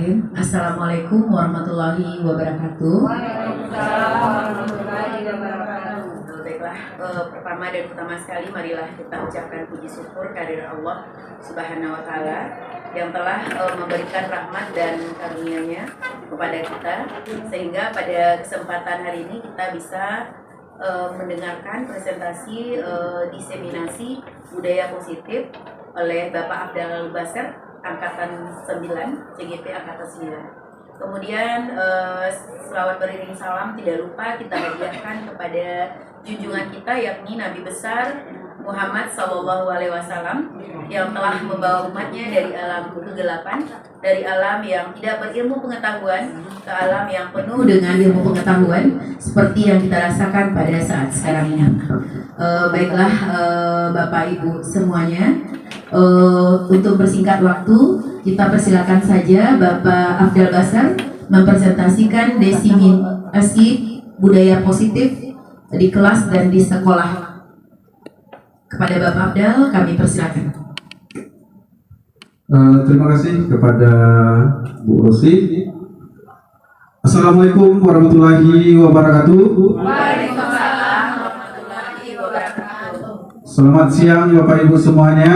Bismillahirrahmanirrahim. Assalamualaikum warahmatullahi wabarakatuh. Waalaikumsalam warahmatullahi wabarakatuh. Baiklah, pertama dan utama sekali marilah kita ucapkan puji syukur kehadirat Allah Subhanahu wa taala yang telah memberikan rahmat dan karunia-Nya kepada kita sehingga pada kesempatan hari ini kita bisa mendengarkan presentasi diseminasi budaya positif oleh Bapak Afdal Basser Angkatan 9, CGP Angkatan 9. Kemudian selawat beriring salam tidak lupa kita hadiahkan kepada junjungan kita yakni Nabi besar Muhammad Sallallahu Alaihi Wasallam yang telah membawa umatnya dari alam kegelapan, dari alam yang tidak berilmu pengetahuan ke alam yang penuh dengan ilmu pengetahuan seperti yang kita rasakan pada saat sekarang ini. Baiklah Bapak Ibu semuanya, untuk bersingkat waktu kita persilakan saja Bapak Afdal Basser mempresentasikan diseminasi budaya positif di kelas dan di sekolah. Kepada Bapak Afdal kami persilakan. Terima kasih kepada Bu Rosi. Assalamualaikum warahmatullahi wabarakatuh. Waalaikumsalam warahmatullahi wabarakatuh. Selamat siang Bapak Ibu semuanya.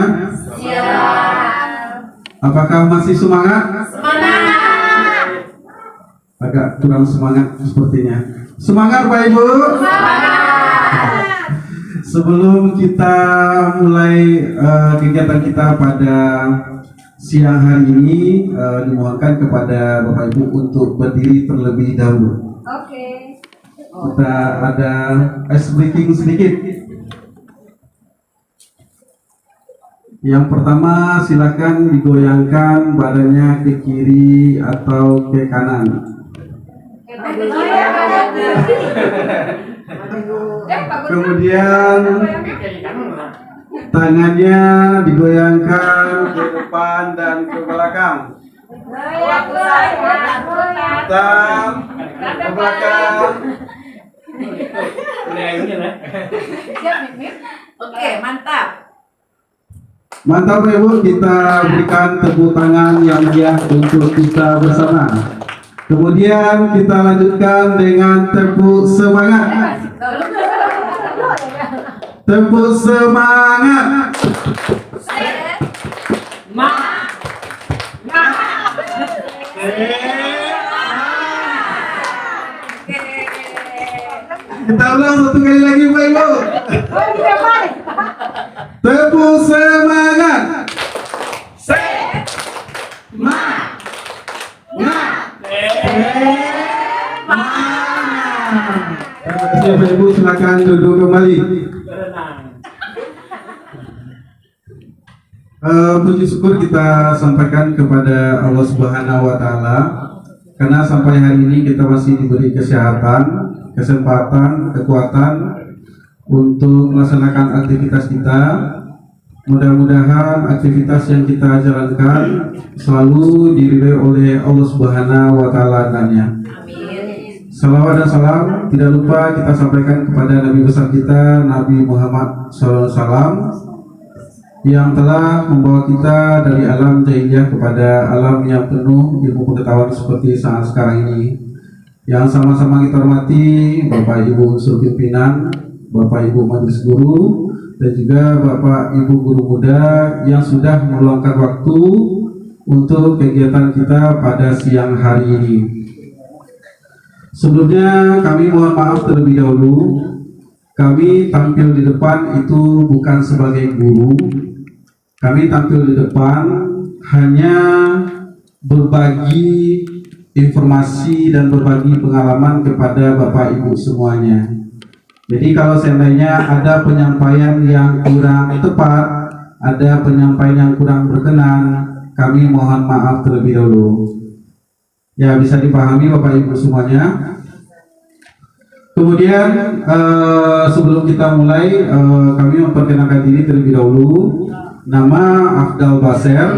Siang. Apakah masih semangat? Semangat. Agak kurang semangat sepertinya. Semangat Bapak Ibu. Semangat. Sebelum kita mulai kegiatan kita pada siang hari ini, dimohonkan kepada Bapak Ibu untuk berdiri terlebih dahulu. Oke. Kita ada ice breaking sedikit. Yang pertama, silakan digoyangkan badannya ke kiri atau ke kanan. Kemudian tangannya digoyangkan ke depan dan ke belakang. Dan ke belakang. Oke, mantap. Mantap Ibu, kita berikan tepuk tangan yang meriah untuk kita bersama. Kemudian kita lanjutkan dengan tepuk semangat. Tepuk semangat. Kita ulang satu kali lagi Pak Ibu. Tepuk semangat. Terima kasih Bapak Ibu, silakan duduk kembali. Puji syukur kita sampaikan kepada Allah Subhanahu wa taala karena sampai hari ini kita masih diberi kesehatan, kesempatan, kekuatan untuk melaksanakan aktivitas kita. Mudah-mudahan aktivitas yang kita jalankan selalu diridhai oleh Allah Subhanahu wa taala dannya. Salawat dan salam tidak lupa kita sampaikan kepada Nabi besar kita Nabi Muhammad SAW yang telah membawa kita dari alam jahiliyah kepada alam yang penuh ilmu pengetahuan seperti saat sekarang ini. Yang sama-sama kita hormati Bapak Ibu unsur pimpinan, Bapak Ibu majelis guru, dan juga Bapak Ibu guru muda yang sudah meluangkan waktu untuk kegiatan kita pada siang hari ini. Sebelumnya kami mohon maaf terlebih dahulu. Kami tampil di depan itu bukan sebagai guru. Kami tampil di depan hanya berbagi informasi dan berbagi pengalaman kepada Bapak Ibu semuanya. Jadi kalau seandainya ada penyampaian yang kurang tepat, ada penyampaian yang kurang berkenan, kami mohon maaf terlebih dahulu. Ya, bisa dipahami Bapak Ibu semuanya. Kemudian sebelum kita mulai, kami memperkenalkan diri terlebih dahulu. Nama Afdal Basser,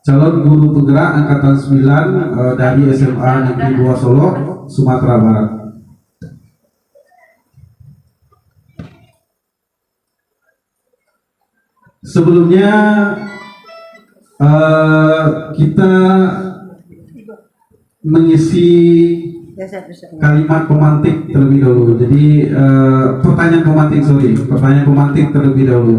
calon guru penggerak Angkatan 9 dari SMA Negeri 2 Solo, Sumatera Barat. Sebelumnya kita mengisi kalimat pemantik terlebih dahulu. Jadi pertanyaan pemantik terlebih dahulu.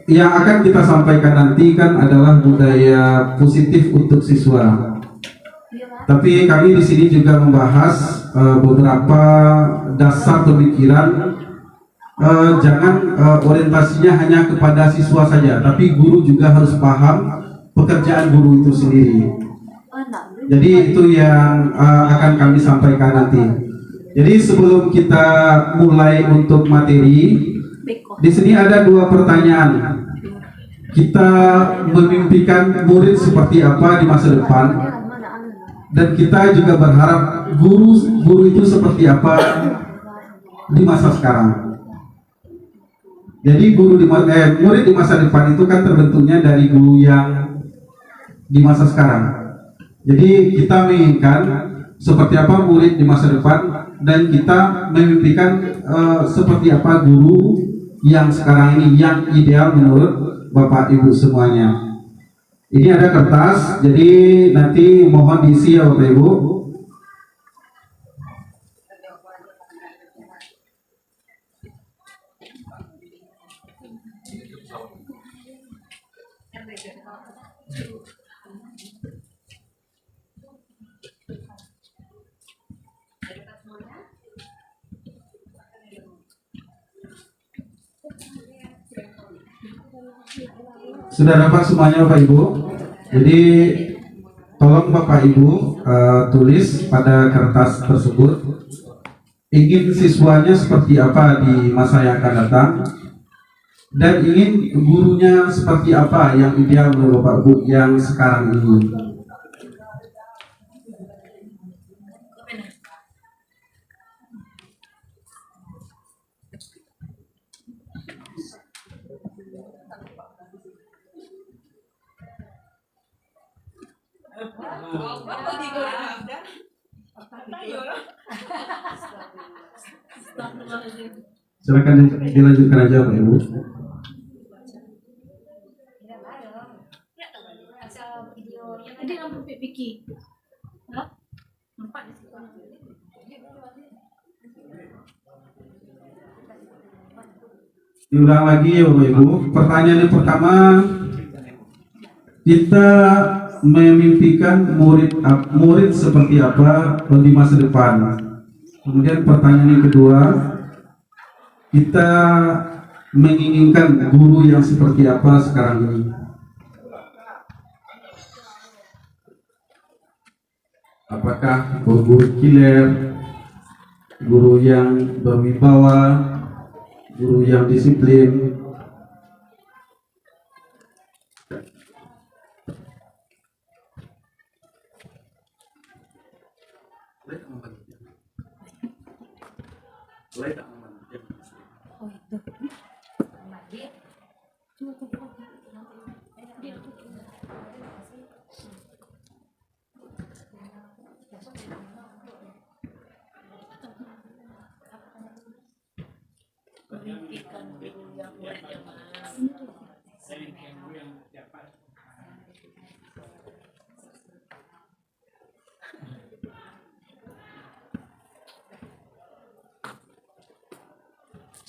Yang akan kita sampaikan nanti kan adalah budaya positif untuk siswa. Tapi kami di sini juga membahas beberapa dasar pemikiran. Jangan orientasinya hanya kepada siswa saja, tapi guru juga harus paham pekerjaan guru itu sendiri. Jadi itu yang akan kami sampaikan nanti. Jadi sebelum kita mulai untuk materi, di sini ada dua pertanyaan. Kita memimpikan murid seperti apa di masa depan, dan kita juga berharap guru itu seperti apa di masa sekarang. Jadi murid di masa depan itu kan terbentuknya dari guru yang di masa sekarang. Jadi kita menginginkan seperti apa murid di masa depan, dan kita memimpikan seperti apa guru yang sekarang ini yang ideal menurut Bapak Ibu semuanya. Ini ada kertas, jadi nanti mohon diisi ya Bapak Ibu. Sudah dapat semuanya Bapak Ibu. Jadi tolong Bapak Ibu tulis pada kertas tersebut ingin siswanya seperti apa di masa yang akan datang, dan ingin gurunya seperti apa yang ideal menurut Bapak Ibu yang sekarang ini. Silakan dilanjutkan aja Pak Ibu. Diulang lagi ya Bapak Ibu. Pertanyaan yang pertama, kita memimpikan murid seperti apa di masa depan. Kemudian pertanyaan yang kedua, kita menginginkan guru yang seperti apa sekarang ini. Apakah guru killer, guru yang berwibawa, guru yang disiplin?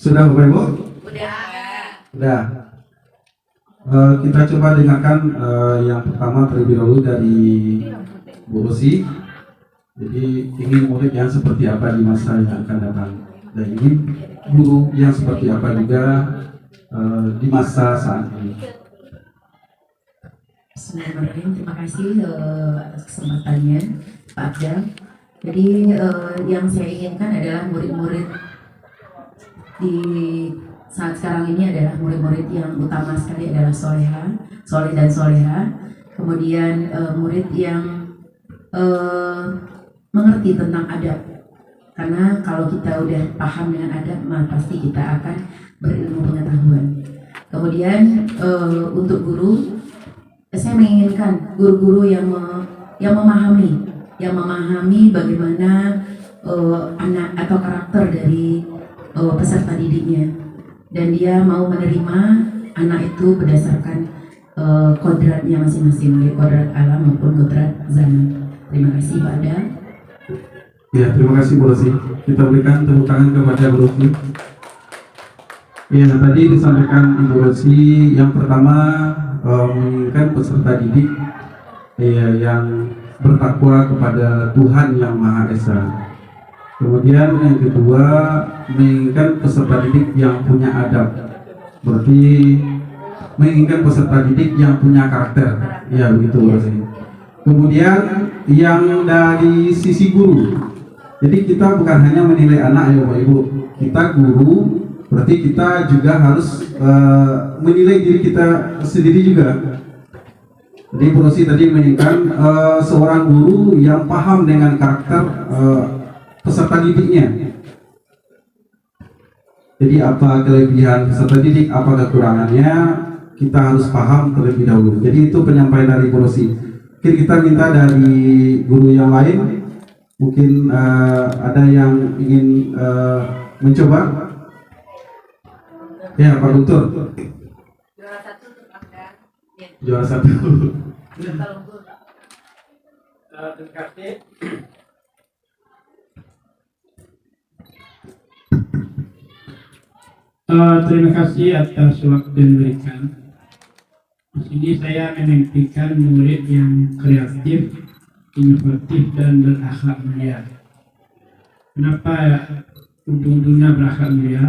Sudah Bapak Ibu? Sudah. Kita coba dengarkan yang pertama terlebih dahulu dari Bu Rosi. Jadi ingin murid yang seperti apa di masa yang akan datang, dan ingin guru yang seperti apa juga di masa saat ini. Bismillahirrahmanirrahim. Terima kasih atas kesempatannya Pak Abdal. Jadi yang saya inginkan adalah murid-murid di saat sekarang ini adalah murid-murid yang utama sekali adalah soleh dan soleha. Kemudian murid yang mengerti tentang adab, karena kalau kita udah paham dengan adab, maka pasti kita akan berilmu pengetahuan. Kemudian untuk guru, saya menginginkan guru-guru yang memahami bagaimana anak atau karakter dari peserta didiknya, dan dia mau menerima anak itu berdasarkan kodratnya masing-masing, baik kodrat alam maupun kodrat zaman. Terima kasih Pak Adam. Ya, terima kasih Bu Rosi. Kita berikan tepuk tangan kepada Bu Rosi. Ya, tadi disampaikan Ibu Rosi yang pertama menginginkan peserta didik ya, yang bertakwa kepada Tuhan Yang Maha Esa. Kemudian yang kedua menginginkan peserta didik yang punya adab. Berarti menginginkan peserta didik yang punya karakter. Ya, begitu Bu Rosi. Kemudian yang dari sisi guru. Jadi kita bukan hanya menilai anak ya Bapak Ibu. Kita guru, berarti kita juga harus menilai diri kita sendiri juga. Jadi Bu Rosi tadi menginginkan seorang guru yang paham dengan karakter peserta didiknya. Jadi apa kelebihan peserta didik, apa kekurangannya, kita harus paham terlebih dahulu. Jadi itu penyampaian dari Bu Rosi. Mungkin kita minta dari guru yang lain, mungkin ada yang ingin mencoba. Ya, Pak Guntur. Juara 1 untuk Anda. Juara 1. Terima kasih. Terima kasih atas waktu yang diberikan. Di sini saya menimpikan murid yang kreatif, inovatif, dan berakhlak mulia. Kenapa ujung-ujungnya berakhlak mulia?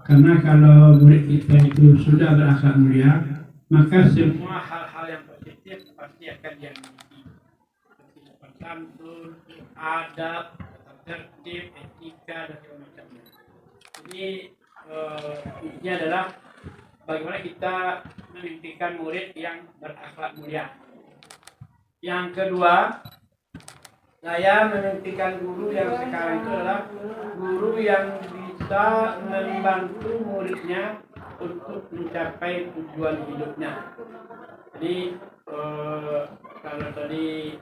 Karena kalau murid kita itu sudah berakhlak mulia, maka semua hal-hal yang positif pasti akan dia miliki. Seperti sopan santun, adab, tata tertib, etika, dan segala macamnya. Jadi intinya adalah bagaimana kita menimpikan murid yang berakhlak mulia. Yang kedua, saya menimpikan guru yang sekarang itu adalah guru yang bisa membantu muridnya untuk mencapai tujuan hidupnya. Jadi kalau tadi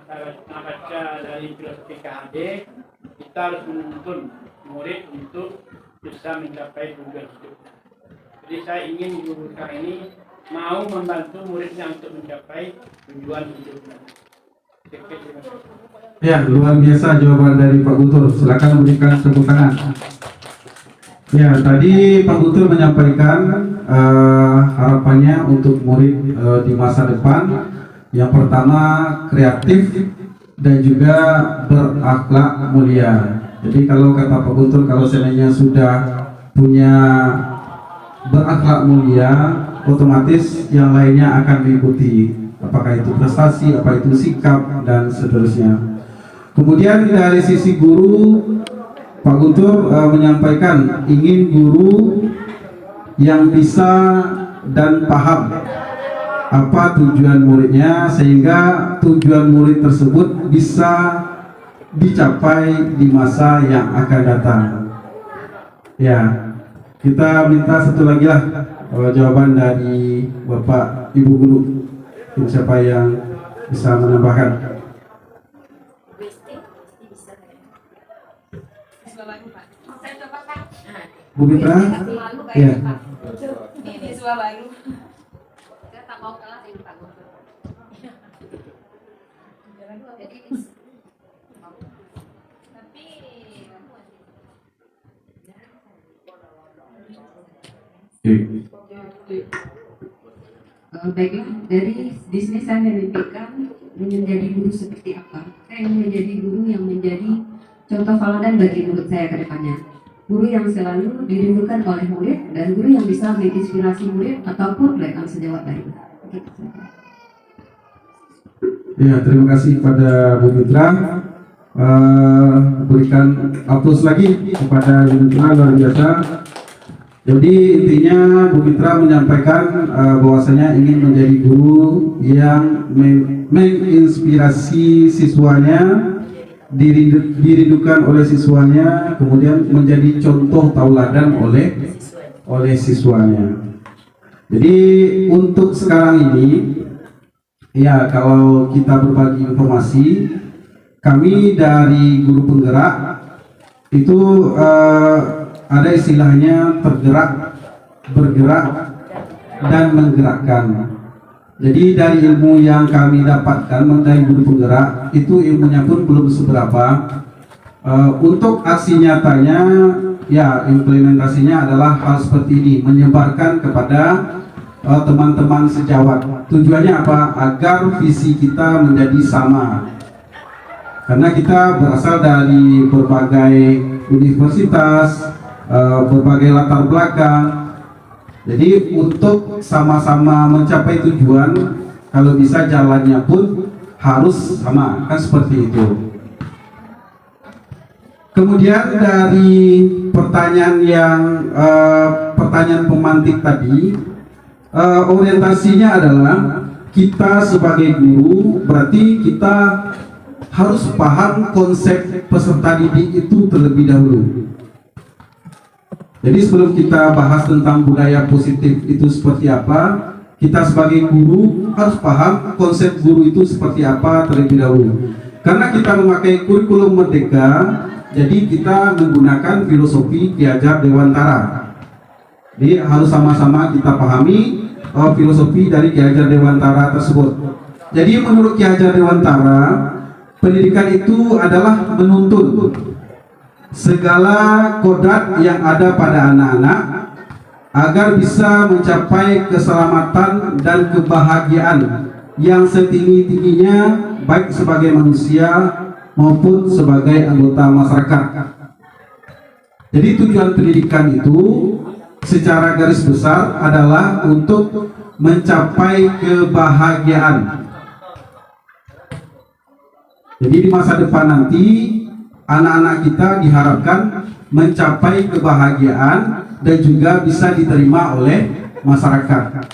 kita baca dari filosofi KHD, kita harus menuntun murid untuk bisa mencapai tujuan hidupnya. Jadi saya ingin guru sekarang ini mau membantu muridnya untuk mencapai tujuan hidupnya. Ya, luar biasa jawaban dari Pak Guntur. Silakan berikan tepuk tangan. Ya, tadi Pak Guntur menyampaikan harapannya untuk murid di masa depan. Yang pertama kreatif dan juga berakhlak mulia. Jadi kalau kata Pak Guntur, kalau seandainya sudah punya berakhlak mulia, otomatis yang lainnya akan mengikuti. Apakah itu prestasi, apa itu sikap, dan seterusnya. Kemudian dari sisi guru, Pak Guntur menyampaikan ingin guru yang bisa dan paham apa tujuan muridnya, sehingga tujuan murid tersebut bisa dicapai di masa yang akan datang. Ya, kita minta satu lagi lah jawaban dari Bapak Ibu Guru. Siapa yang bisa menambahkan? Bu Mitra? Ya. Ini siswa baru. Saya tak mau kalah dengan Pak Guntur. Jadi baiklah, dari di sini saya memimpikan menjadi guru seperti apa. Saya ingin menjadi guru yang menjadi contoh teladan bagi murid saya ke depannya. Guru yang selalu dirindukan oleh murid dan guru yang bisa menginspirasi murid ataupun rekam sejawat baru. Ya, terima kasih kepada Bu Mitra. Berikan aplaus lagi kepada Bu Mitra, luar biasa. Jadi intinya Bu Mitra menyampaikan bahwasanya ingin menjadi guru yang menginspirasi siswanya, dirindukan oleh siswanya, kemudian menjadi contoh tauladan oleh siswanya. Jadi untuk sekarang ini, ya kalau kita berbagi informasi, kami dari guru penggerak itu ada istilahnya tergerak, bergerak, dan menggerakkan. Jadi dari ilmu yang kami dapatkan dari guru penggerak itu ilmunya pun belum seberapa. Untuk aksi nyatanya, ya implementasinya adalah hal seperti ini, menyebarkan kepada teman-teman sejawat. Tujuannya apa? Agar visi kita menjadi sama. Karena kita berasal dari berbagai universitas, berbagai latar belakang. Jadi untuk sama-sama mencapai tujuan, kalau bisa jalannya pun harus sama, kan seperti itu. Kemudian dari pertanyaan pemantik tadi, orientasinya adalah kita sebagai guru berarti kita harus paham konsep peserta didik itu terlebih dahulu. Jadi sebelum kita bahas tentang budaya positif itu seperti apa, kita sebagai guru harus paham konsep guru itu seperti apa terlebih dahulu. Karena kita memakai kurikulum Merdeka, jadi kita menggunakan filosofi Ki Hajar Dewantara. Jadi harus sama-sama kita pahami filosofi dari Ki Hajar Dewantara tersebut. Jadi menurut Ki Hajar Dewantara, pendidikan itu adalah menuntun segala kodrat yang ada pada anak-anak agar bisa mencapai keselamatan dan kebahagiaan yang setinggi-tingginya baik sebagai manusia maupun sebagai anggota masyarakat. Jadi tujuan pendidikan itu secara garis besar adalah untuk mencapai kebahagiaan. Jadi di masa depan nanti anak-anak kita diharapkan mencapai kebahagiaan dan juga bisa diterima oleh masyarakat.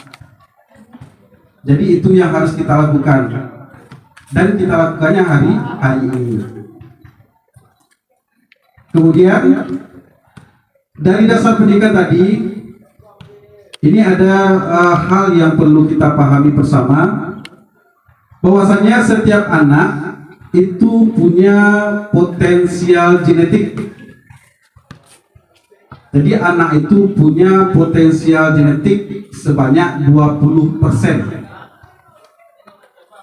Jadi itu yang harus kita lakukan dan kita lakukannya hari ini. Kemudian dari dasar pendidikan tadi, ini ada hal yang perlu kita pahami bersama, bahwasanya setiap anak itu punya potensial genetik. Jadi anak itu punya potensial genetik sebanyak 20%.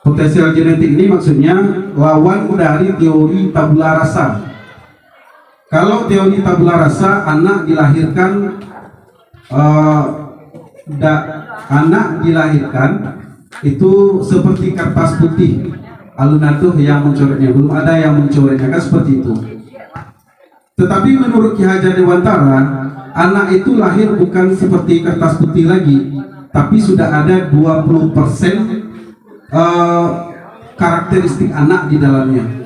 Potensial genetik ini maksudnya lawan dari teori tabula rasa. Kalau teori tabula rasa, anak dilahirkan itu seperti kertas putih. Alunan tuh yang mencoretnya, belum ada yang mencoretnya, kan seperti itu. Tetapi menurut Ki Hajar Dewantara, anak itu lahir bukan seperti kertas putih lagi, tapi sudah ada 20% karakteristik anak di dalamnya.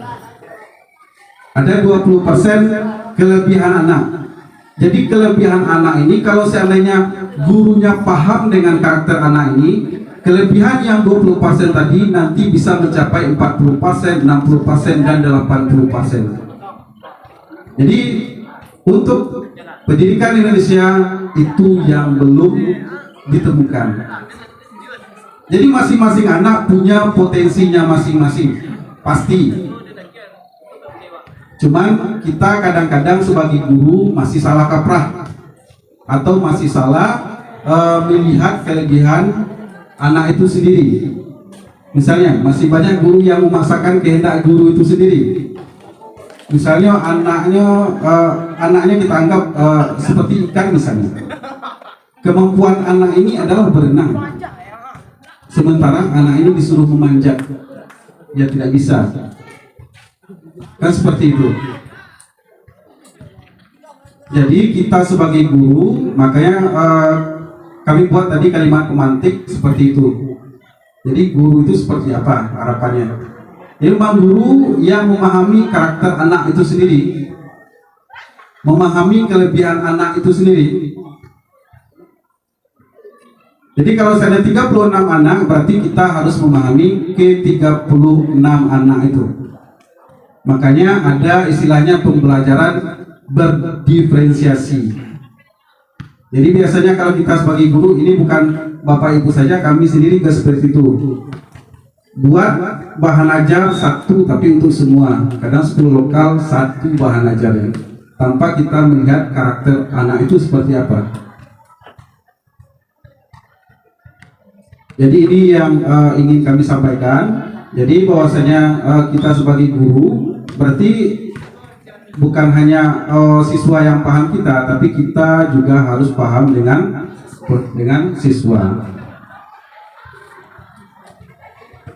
Ada 20% kelebihan anak. Jadi kelebihan anak ini, kalau seandainya gurunya paham dengan karakter anak ini, kelebihan yang 20% tadi nanti bisa mencapai 40%, 60%, dan 80%. Jadi untuk pendidikan Indonesia itu yang belum ditemukan. Jadi masing-masing anak punya potensinya masing-masing, pasti. Cuman kita kadang-kadang sebagai guru masih salah kaprah atau masih salah melihat kelebihan anak itu sendiri. Misalnya masih banyak guru yang memaksakan kehendak guru itu sendiri. Misalnya anaknya kita anggap seperti ikan misalnya. Kemampuan anak ini adalah berenang, sementara anak ini disuruh memanjat, dia tidak bisa. Kan seperti itu. Jadi kita sebagai guru, makanya kami buat tadi kalimat pemantik seperti itu. Jadi guru itu seperti apa harapannya? Ilmu guru yang memahami karakter anak itu sendiri, memahami kelebihan anak itu sendiri. Jadi kalau saya ada 36 anak, berarti kita harus memahami ke 36 anak itu. Makanya ada istilahnya pembelajaran berdiferensiasi. Jadi biasanya kalau kita sebagai guru, ini bukan Bapak Ibu saja, kami sendiri juga seperti itu. Buat bahan ajar satu tapi untuk semua. Kadang 10 lokal satu bahan ajar ya. Tanpa kita melihat karakter anak itu seperti apa. Jadi ini yang ingin kami sampaikan. Jadi bahwasanya kita sebagai guru berarti bukan hanya siswa yang paham kita, tapi kita juga harus paham dengan siswa.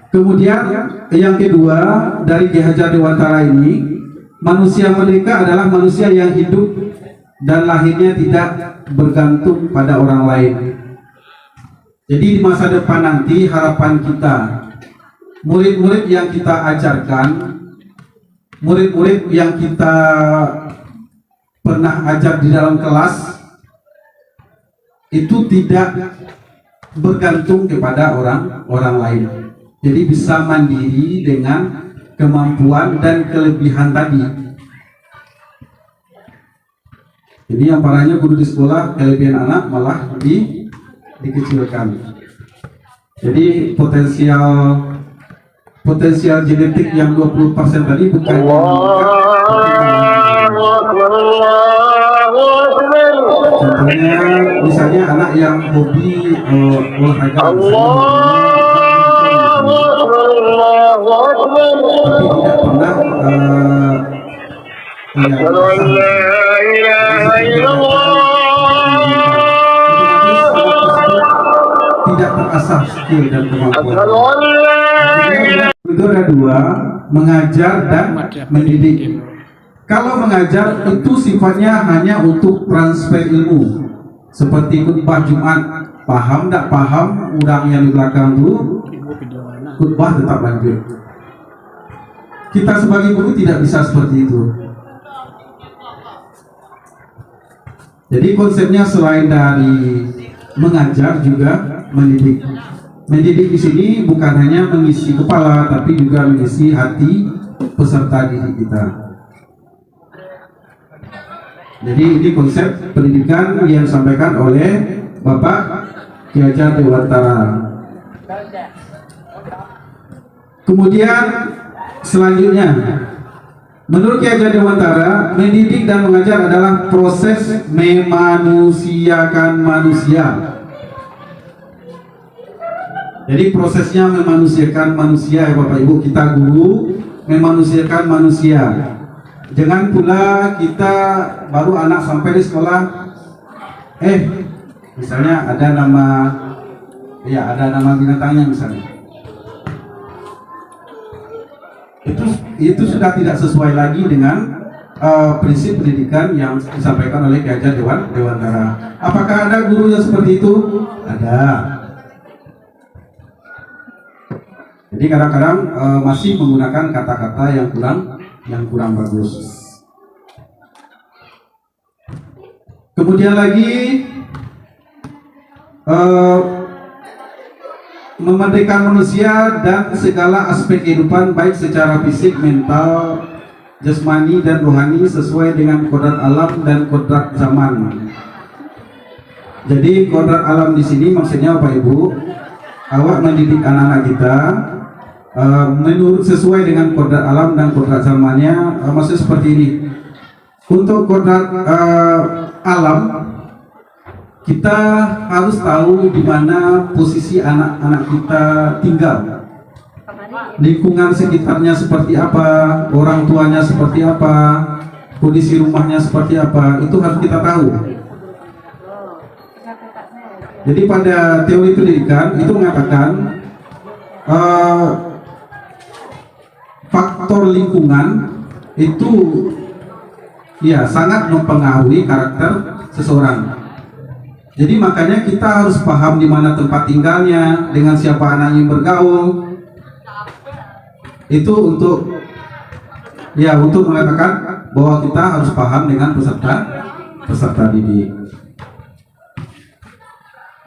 Kemudian yang kedua dari Ki Hajar Dewantara ini, manusia merdeka adalah manusia yang hidup dan lahirnya tidak bergantung pada orang lain. Jadi di masa depan nanti harapan kita, murid-murid yang kita ajarkan, murid-murid yang kita pernah ajar di dalam kelas itu tidak bergantung kepada orang lain. Jadi bisa mandiri dengan kemampuan dan kelebihan tadi. Jadi yang parahnya guru di sekolah, kelebihan anak malah dikecilkan. Jadi potensial genetik yang 20% tadi bukan contohnya misalnya anak yang hobi olahraga tapi tidak pernah tidak terasah skill dan kemampuan. Itu ada dua, mengajar dan mendidik. Kalau mengajar itu sifatnya hanya untuk transfer ilmu, seperti khutbah Jumat, paham tidak paham orang yang di belakang itu, khutbah tetap lanjut. Kita sebagai guru tidak bisa seperti itu. Jadi konsepnya selain dari mengajar juga mendidik. Mendidik di sini bukan hanya mengisi kepala, tapi juga mengisi hati peserta didik kita. Jadi ini konsep pendidikan yang disampaikan oleh Bapak Ki Hajar Dewantara. Kemudian selanjutnya, menurut Ki Hajar Dewantara, mendidik dan mengajar adalah proses memanusiakan manusia. Jadi prosesnya memanusiakan manusia ya Bapak Ibu, kita guru memanusiakan manusia. Jangan pula kita baru anak sampai di sekolah, misalnya ada nama binatangnya misalnya. Itu sudah tidak sesuai lagi dengan prinsip pendidikan yang disampaikan oleh Ki Hajar Dewantara. Apakah ada guru yang seperti itu? Ada. Jadi kadang-kadang masih menggunakan kata-kata yang kurang bagus. Kemudian lagi memerdekakan manusia dan segala aspek kehidupan baik secara fisik, mental, jasmani dan rohani sesuai dengan kodrat alam dan kodrat zaman. Jadi kodrat alam di sini maksudnya Bapak Ibu, awak mendidik anak-anak kita menurut sesuai dengan kodrat alam dan kodrat zamannya. Maksudnya seperti ini. Untuk kodrat alam, kita harus tahu di mana posisi anak-anak kita tinggal, lingkungan sekitarnya seperti apa, orang tuanya seperti apa, kondisi rumahnya seperti apa, itu harus kita tahu. Jadi pada teori pendidikan itu mengatakan faktor lingkungan itu ya sangat mempengaruhi karakter seseorang. Jadi makanya kita harus paham di mana tempat tinggalnya, dengan siapa anak yang bergaul. Itu untuk mengatakan bahwa kita harus paham dengan peserta didik.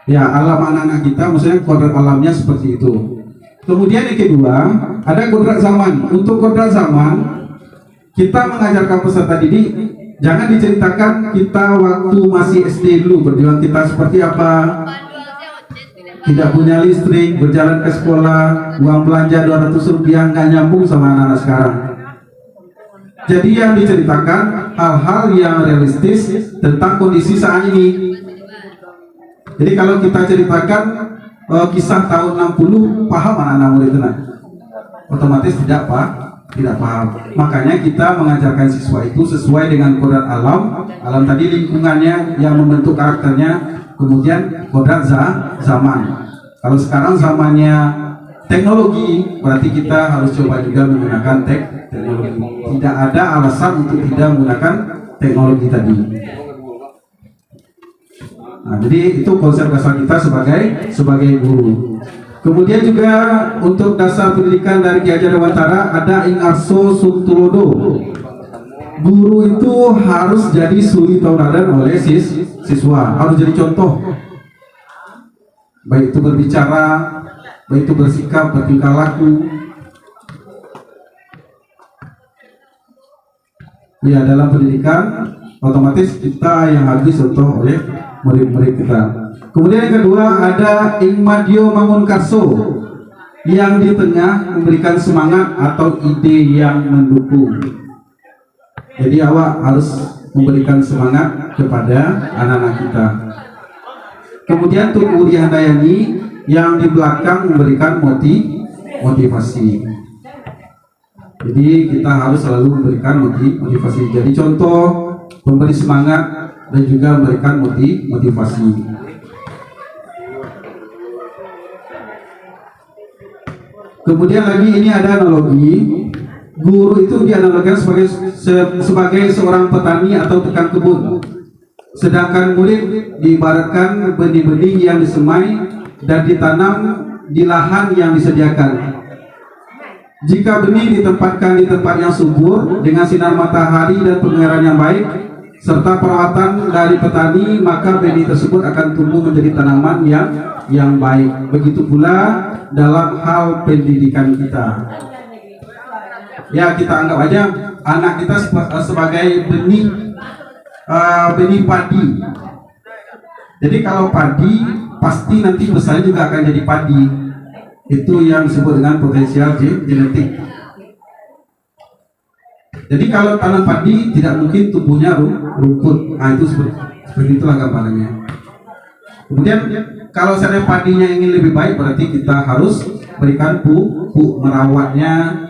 Ya, alam anak-anak kita, maksudnya kodrat alamnya seperti itu. Kemudian yang kedua, ada kodrat zaman. Untuk kodrat zaman, kita mengajarkan peserta didik, jangan diceritakan kita waktu masih SD dulu berjuang kita seperti apa, tidak punya listrik, berjalan ke sekolah, uang belanja 200 rupiah, nggak nyambung sama anak-anak sekarang. Jadi yang diceritakan hal-hal yang realistis tentang kondisi saat ini. Jadi kalau kita ceritakan kisah tahun 60 paham anak-anak murid itu, otomatis tidak paham. Makanya kita mengajarkan siswa itu sesuai dengan kodrat alam tadi, lingkungannya yang membentuk karakternya, kemudian kodrat zaman. Kalau sekarang zamannya teknologi, berarti kita harus coba juga menggunakan teknologi. Tidak ada alasan untuk tidak menggunakan teknologi tadi. Nah, jadi itu konsep dasar kita sebagai guru. Kemudian juga untuk dasar pendidikan dari Ki Hajar Dewantara ada ing arso suntulodo. Guru itu harus jadi suri tauladan oleh siswa, harus jadi contoh. Baik itu berbicara, baik itu bersikap, bertingkah laku. Ya, dalam pendidikan otomatis kita yang harus contoh oleh murid-murid kita. Kemudian yang kedua ada ing madyo mangunkarso, yang di tengah memberikan semangat atau ide yang mendukung. Jadi awak harus memberikan semangat kepada anak-anak kita. Kemudian Tugu Handayani yang di belakang memberikan motivasi. Jadi kita harus selalu memberikan motivasi. Jadi contoh, memberi semangat dan juga memberikan motivasi. Kemudian lagi ini ada analogi. Guru itu dianalogikan sebagai seorang petani atau tukang kebun. Sedangkan murid diibaratkan benih-benih yang disemai dan ditanam di lahan yang disediakan. Jika benih ditempatkan di tempat yang subur dengan sinar matahari dan pengairan yang baik serta perawatan dari petani, maka benih tersebut akan tumbuh menjadi tanaman yang baik. Begitu pula dalam hal pendidikan kita. Ya, kita anggap aja anak kita sebagai benih padi. Jadi kalau padi pasti nanti besarnya juga akan jadi padi. Itu yang disebut dengan potensial genetik. Jadi kalau tanam padi tidak mungkin tumbuhnya rumput. Nah, itu seperti itulah gambarannya. Kemudian kalau seandainya padinya ingin lebih baik, berarti kita harus berikan pupuk, merawatnya,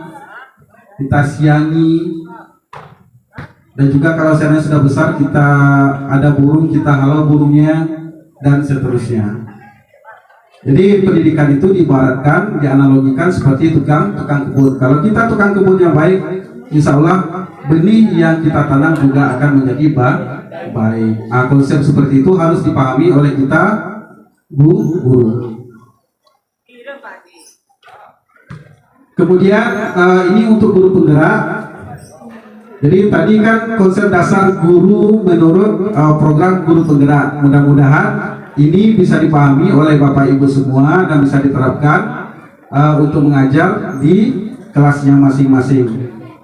kita siangi. Dan juga kalau seandainya sudah besar, kita ada burung, kita halau burungnya, dan seterusnya. Jadi pendidikan itu diibaratkan, dianalogikan seperti tukang kebun. Kalau kita tukang kebun yang baik, insya Allah benih yang kita tanam juga akan menjadi baik. Nah, konsep seperti itu harus dipahami oleh kita guru. Kemudian ini untuk guru penggerak. Jadi tadi kan konsep dasar guru menurut program guru penggerak. Mudah-mudahan ini bisa dipahami oleh Bapak Ibu semua dan bisa diterapkan untuk mengajar di kelasnya masing-masing.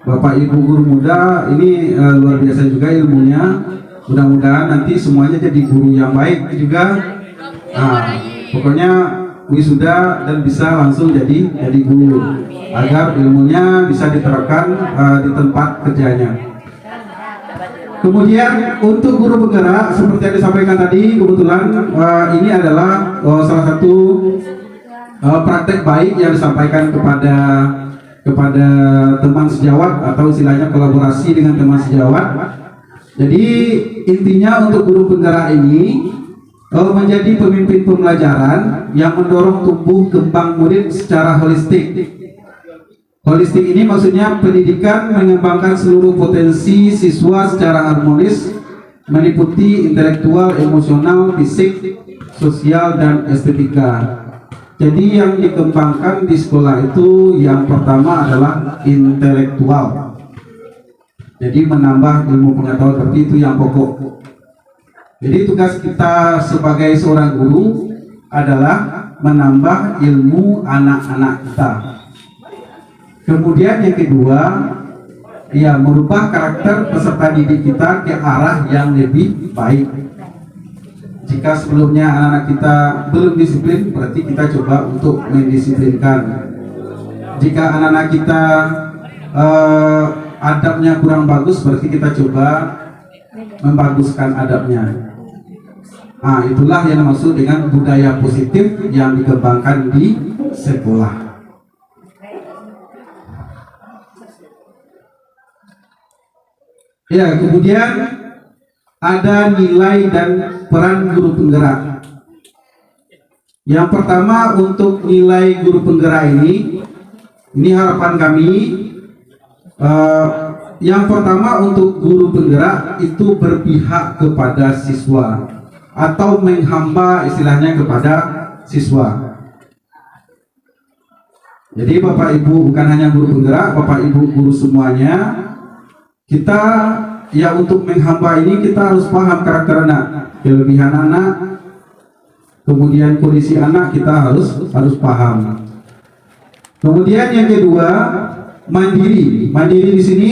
Bapak Ibu guru muda ini luar biasa juga ilmunya. Mudah-mudahan nanti semuanya jadi guru yang baik juga. Pokoknya wisuda dan bisa langsung jadi guru agar ilmunya bisa diterapkan di tempat kerjanya. Kemudian untuk guru penggerak seperti yang disampaikan tadi, kebetulan ini adalah salah satu praktek baik yang disampaikan kepada teman sejawat atau istilahnya kolaborasi dengan teman sejawat. Jadi intinya untuk guru penggerak ini menjadi pemimpin pembelajaran yang mendorong tumbuh kembang murid secara holistik. Holistik ini maksudnya pendidikan mengembangkan seluruh potensi siswa secara harmonis, meliputi intelektual, emosional, fisik, sosial, dan estetika. Jadi yang dikembangkan di sekolah itu yang pertama adalah intelektual. Jadi menambah ilmu pengetahuan, seperti itu yang pokok. Jadi tugas kita sebagai seorang guru adalah menambah ilmu anak-anak kita. Kemudian yang kedua, ya merubah karakter peserta didik kita ke arah yang lebih baik. Jika sebelumnya anak-anak kita belum disiplin, berarti kita coba untuk mendisiplinkan. Jika anak-anak kita adabnya kurang bagus, berarti kita coba membaguskan adabnya. Nah, itulah yang dimaksud dengan budaya positif yang dikembangkan di sekolah. Ya, kemudian ada nilai dan peran guru penggerak. Yang pertama, untuk nilai guru penggerak ini harapan kami, yang pertama untuk guru penggerak itu berpihak kepada siswa atau menghamba istilahnya kepada siswa. Jadi Bapak Ibu bukan hanya guru penggerak, Bapak Ibu guru semuanya, kita ya untuk menghamba ini kita harus paham karakter anak, kelebihan anak, kemudian kondisi anak kita harus paham. Kemudian yang kedua, mandiri. Mandiri di sini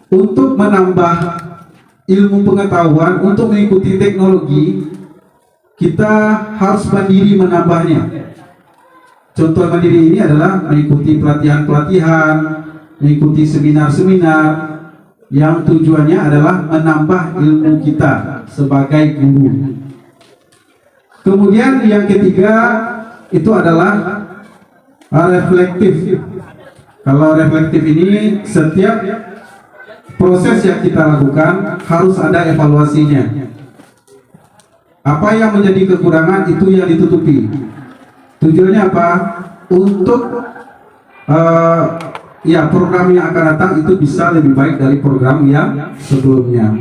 untuk menambah ilmu pengetahuan, untuk mengikuti teknologi, kita harus mandiri menambahnya. Contoh mandiri ini adalah mengikuti pelatihan-pelatihan, mengikuti seminar-seminar yang tujuannya adalah menambah ilmu kita sebagai guru. Kemudian yang ketiga itu adalah reflektif. Kalau reflektif ini setiap proses yang kita lakukan harus ada evaluasinya. Apa yang menjadi kekurangan itu yang ditutupi. Tujuannya apa? Untuk ya program yang akan datang itu bisa lebih baik dari program yang sebelumnya.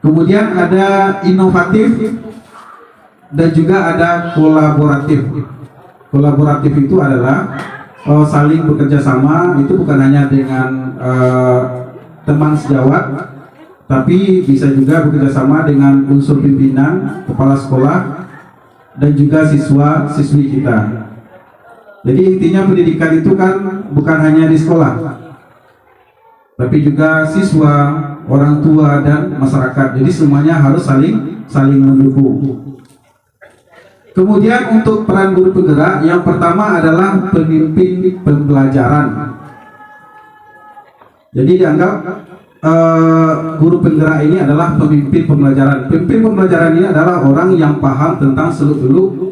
Kemudian ada inovatif dan juga ada kolaboratif. Kolaboratif itu adalah saling bekerja sama, itu bukan hanya dengan teman sejawat, tapi bisa juga bekerja sama dengan unsur pimpinan, kepala sekolah, dan juga siswa-siswi kita. Jadi intinya pendidikan itu kan bukan hanya di sekolah, tapi juga siswa, orang tua, dan masyarakat. Jadi semuanya harus saling mendukung. Kemudian untuk peran guru penggerak, yang pertama adalah pemimpin pembelajaran. Jadi dianggap guru penggerak ini adalah pemimpin pembelajaran. Pemimpin pembelajaran ini adalah orang yang paham tentang seluk-beluk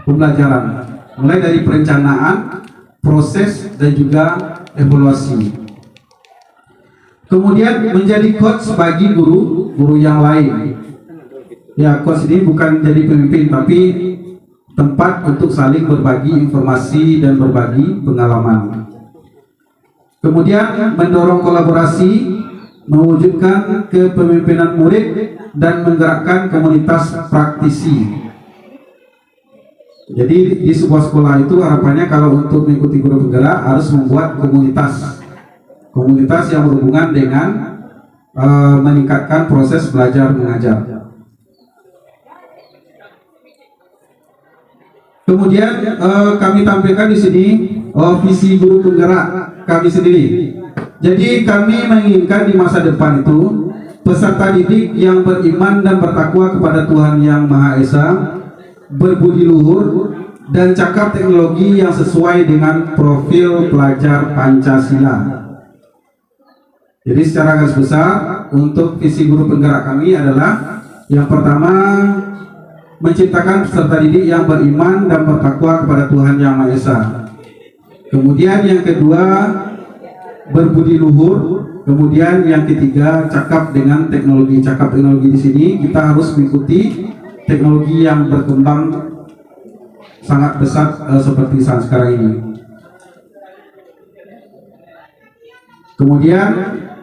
pembelajaran, mulai dari perencanaan, proses, dan juga evaluasi. Kemudian menjadi coach bagi guru yang lain. Ya, coach ini bukan jadi pemimpin, tapi tempat untuk saling berbagi informasi dan berbagi pengalaman. Kemudian mendorong kolaborasi, mewujudkan kepemimpinan murid, dan menggerakkan komunitas praktisi. Jadi di sebuah sekolah itu harapannya kalau untuk mengikuti guru penggerak harus membuat komunitas yang berhubungan dengan meningkatkan proses belajar mengajar. Kemudian kami tampilkan di sini visi guru penggerak kami sendiri. Jadi kami menginginkan di masa depan itu peserta didik yang beriman dan bertakwa kepada Tuhan Yang Maha Esa, berbudi luhur, dan cakap teknologi yang sesuai dengan profil pelajar Pancasila. Jadi secara garis besar untuk visi guru penggerak kami adalah yang pertama, menciptakan peserta didik yang beriman dan bertakwa kepada Tuhan Yang Maha Esa. Kemudian yang kedua, berbudi luhur. Kemudian yang ketiga, cakap dengan teknologi. Cakap teknologi di sini kita harus mengikuti teknologi yang berkembang sangat besar seperti saat sekarang ini. Kemudian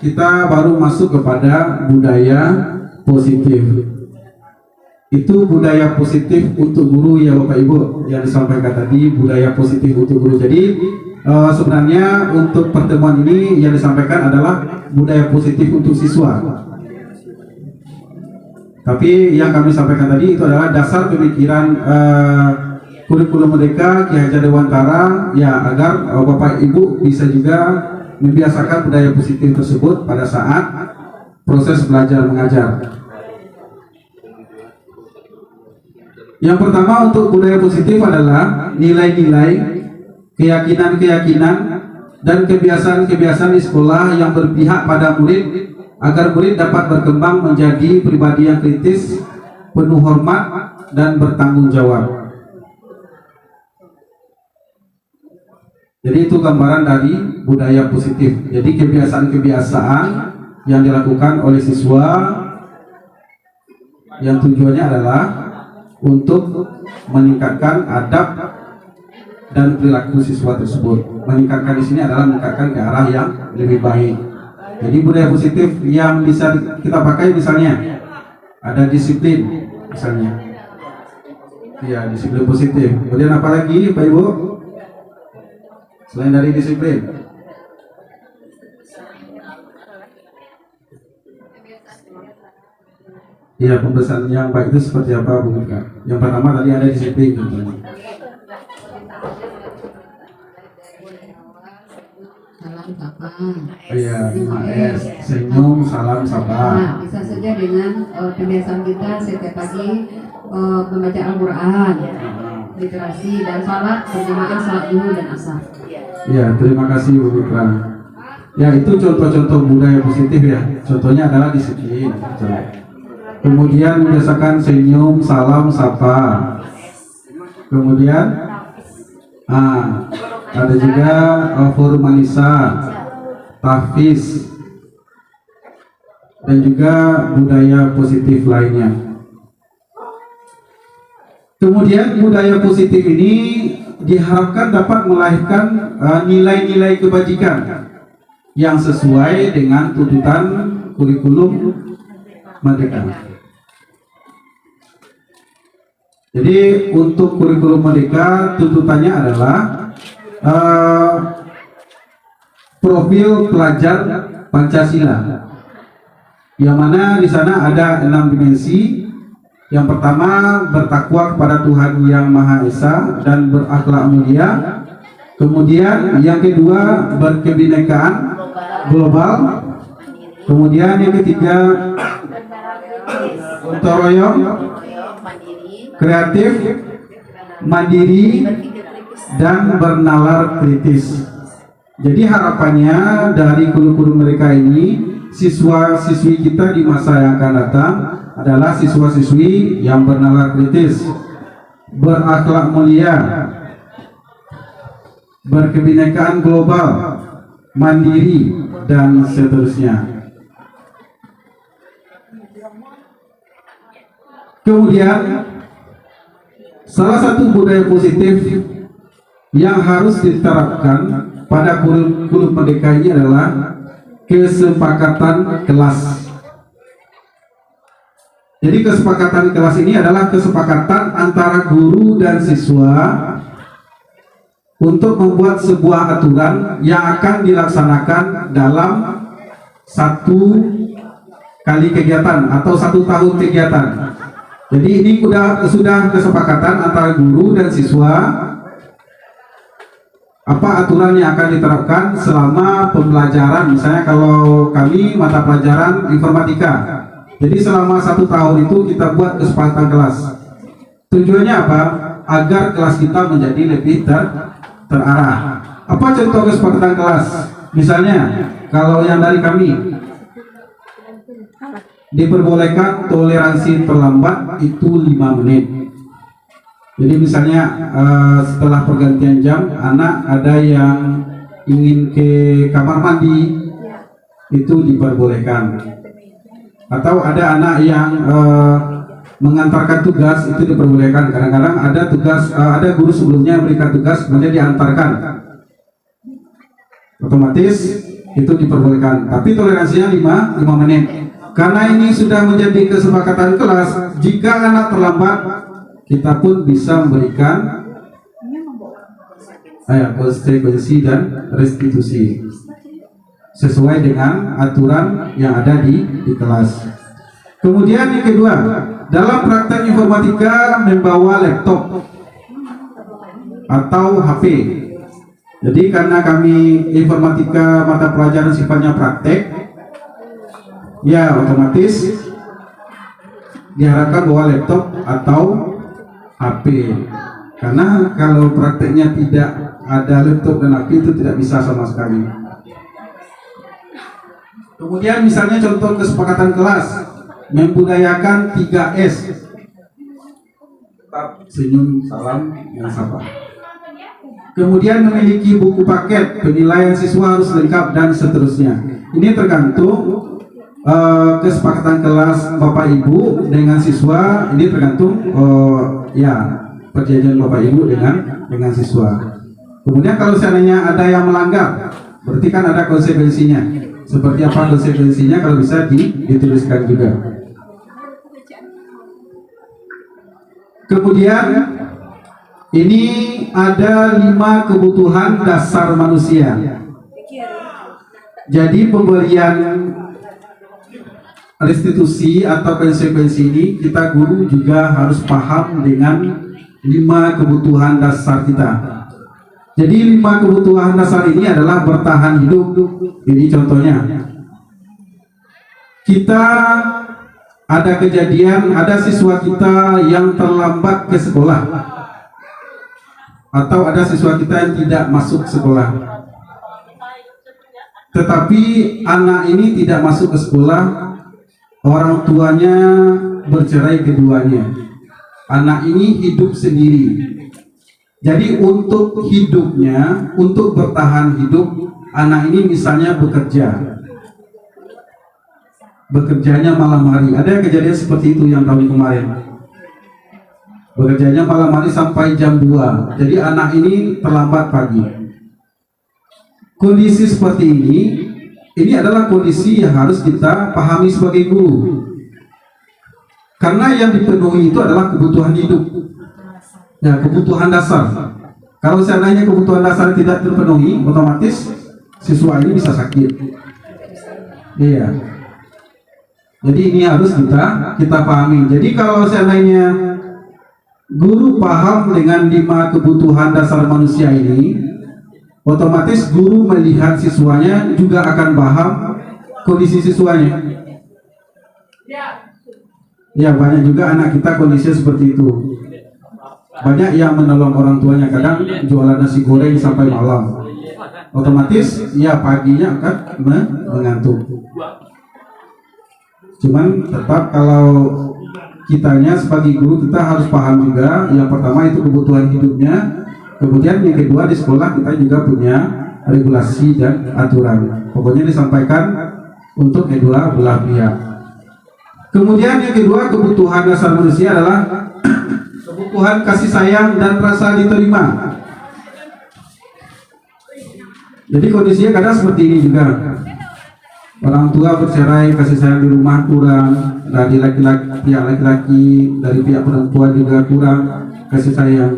kita baru masuk kepada budaya positif. Itu budaya positif untuk guru ya Bapak Ibu yang disampaikan tadi, budaya positif untuk guru. Jadi sebenarnya untuk pertemuan ini yang disampaikan adalah budaya positif untuk siswa. Tapi yang kami sampaikan tadi itu adalah dasar pemikiran kurikulum Merdeka Ki Hajar Dewantara ya, agar Bapak Ibu bisa juga membiasakan budaya positif tersebut pada saat proses belajar mengajar. Yang pertama untuk budaya positif adalah nilai-nilai, keyakinan-keyakinan, dan kebiasaan-kebiasaan di sekolah yang berpihak pada murid agar murid dapat berkembang menjadi pribadi yang kritis, penuh hormat, dan bertanggung jawab. Jadi itu gambaran dari budaya positif. Jadi kebiasaan-kebiasaan yang dilakukan oleh siswa yang tujuannya adalah untuk meningkatkan adab dan perilaku siswa tersebut. Meningkatkan di sini adalah meningkatkan ke arah yang lebih baik. Jadi budaya positif yang bisa kita pakai misalnya ada disiplin misalnya. Ya, disiplin positif. Kemudian apa lagi Pak Ibu? Selain dari disiplin. Ya, pembesaran yang baik itu seperti apa Bu Mika? Yang pertama tadi ada disiplin contohnya. Salam sapa. Iya, 5S, senyum, salam, sabar. Nah, bisa saja dengan kebiasaan kita setiap pagi membaca Al-Quran, literasi dan salat berjamaah salat duhur dan asar. Ya, terima kasih Bu Mika. Ya, itu contoh-contoh budaya positif ya. Contohnya adalah disiplin. Kemudian membiasakan senyum, salam, sapa. Kemudian ada juga formalisa, tahfiz, dan juga budaya positif lainnya. Kemudian budaya positif ini diharapkan dapat melahirkan nilai-nilai kebajikan yang sesuai dengan tuntutan kurikulum Merdeka. Jadi untuk kurikulum Merdeka tuntutannya adalah profil pelajar Pancasila, yang mana di sana ada 6 dimensi. Yang pertama, bertakwa kepada Tuhan Yang Maha Esa dan berakhlak mulia. Kemudian yang kedua, berkebinekaan global. Kemudian yang ketiga, gotong royong, kreatif, mandiri, dan bernalar kritis. Jadi harapannya dari kurikulum mereka ini, siswa-siswi kita di masa yang akan datang adalah siswa-siswi yang bernalar kritis, berakhlak mulia, berkebinekaan global, mandiri, dan seterusnya. Kemudian salah satu budaya positif yang harus diterapkan pada kurikulum Merdeka ini adalah kesepakatan kelas. Jadi kesepakatan kelas ini adalah kesepakatan antara guru dan siswa untuk membuat sebuah aturan yang akan dilaksanakan dalam satu kali kegiatan atau 1 tahun kegiatan. Jadi ini sudah kesepakatan antara guru dan siswa apa aturan yang akan diterapkan selama pembelajaran. Misalnya kalau kami mata pelajaran informatika, jadi selama 1 tahun itu kita buat kesepakatan kelas. Tujuannya apa? Agar kelas kita menjadi lebih terarah. Apa contoh kesepakatan kelas? Misalnya kalau yang dari kami, diperbolehkan toleransi terlambat itu 5 menit. Jadi misalnya setelah pergantian jam, anak ada yang ingin ke kamar mandi, itu diperbolehkan. Atau ada anak yang mengantarkan tugas, itu diperbolehkan. Kadang-kadang ada tugas, ada guru sebelumnya memberikan tugas, kemudian diantarkan, otomatis itu diperbolehkan. Tapi toleransinya 5 menit. Karena ini sudah menjadi kesepakatan kelas, jika anak terlambat, kita pun bisa memberikan konsekuensi dan restitusi sesuai dengan aturan yang ada di kelas. Kemudian yang kedua, dalam praktek informatika membawa laptop atau HP. Jadi karena kami informatika mata pelajaran sifatnya praktek, ya otomatis diharapkan bawa laptop atau HP. Karena kalau prakteknya tidak ada laptop dan HP itu tidak bisa sama sekali. Kemudian misalnya contoh kesepakatan kelas, membudayakan 3S. senyum, salam, yang sapa. Kemudian memiliki buku paket, penilaian siswa harus lengkap dan seterusnya. Ini tergantung kesepakatan kelas Bapak Ibu dengan siswa. Ini tergantung perjanjian Bapak Ibu dengan siswa. Kemudian kalau seandainya ada yang melanggar, berarti kan ada konsekuensinya. Seperti apa konsekuensinya, kalau bisa dituliskan juga. Kemudian ini ada 5 kebutuhan dasar manusia. Jadi pemberian restitusi atau konsekuensi ini, kita guru juga harus paham dengan 5 kebutuhan dasar kita. Jadi 5 kebutuhan dasar ini adalah bertahan hidup. Ini contohnya. Kita ada kejadian, ada siswa kita yang terlambat ke sekolah, atau ada siswa kita yang tidak masuk sekolah. Tetapi anak ini tidak masuk ke sekolah, orang tuanya bercerai keduanya. Anak ini hidup sendiri. Jadi untuk hidupnya, untuk bertahan hidup, anak ini misalnya bekerjanya malam hari. Ada kejadian seperti itu yang tahun kemarin. Bekerjanya malam hari sampai jam 2. Jadi anak ini terlambat pagi. Kondisi seperti ini adalah kondisi yang harus kita pahami sebagai guru. Karena yang dipenuhi itu adalah kebutuhan hidup. Ya, kebutuhan dasar. Kalau seandainya kebutuhan dasar tidak terpenuhi, otomatis siswa ini bisa sakit. Iya. Jadi ini harus kita pahami. Jadi kalau seandainya guru paham dengan 5 kebutuhan dasar manusia ini, otomatis guru melihat siswanya juga akan paham kondisi siswanya. Ya, banyak juga anak kita kondisinya seperti itu. Banyak yang menolong orang tuanya, kadang jualan nasi goreng sampai malam. Otomatis ya paginya akan mengantuk. Cuman tetap kalau kitanya sebagai guru, kita harus paham juga. Yang pertama itu kebutuhan hidupnya. Kemudian yang kedua, di sekolah kita juga punya regulasi dan aturan. Pokoknya disampaikan untuk kedua belah pihak. Kemudian yang kedua, kebutuhan dasar manusia adalah kebutuhan kasih sayang dan rasa diterima. Jadi kondisinya kadang seperti ini juga. Orang tua bercerai, kasih sayang di rumah kurang, dari pihak laki-laki, dari pihak perempuan juga kurang kasih sayang.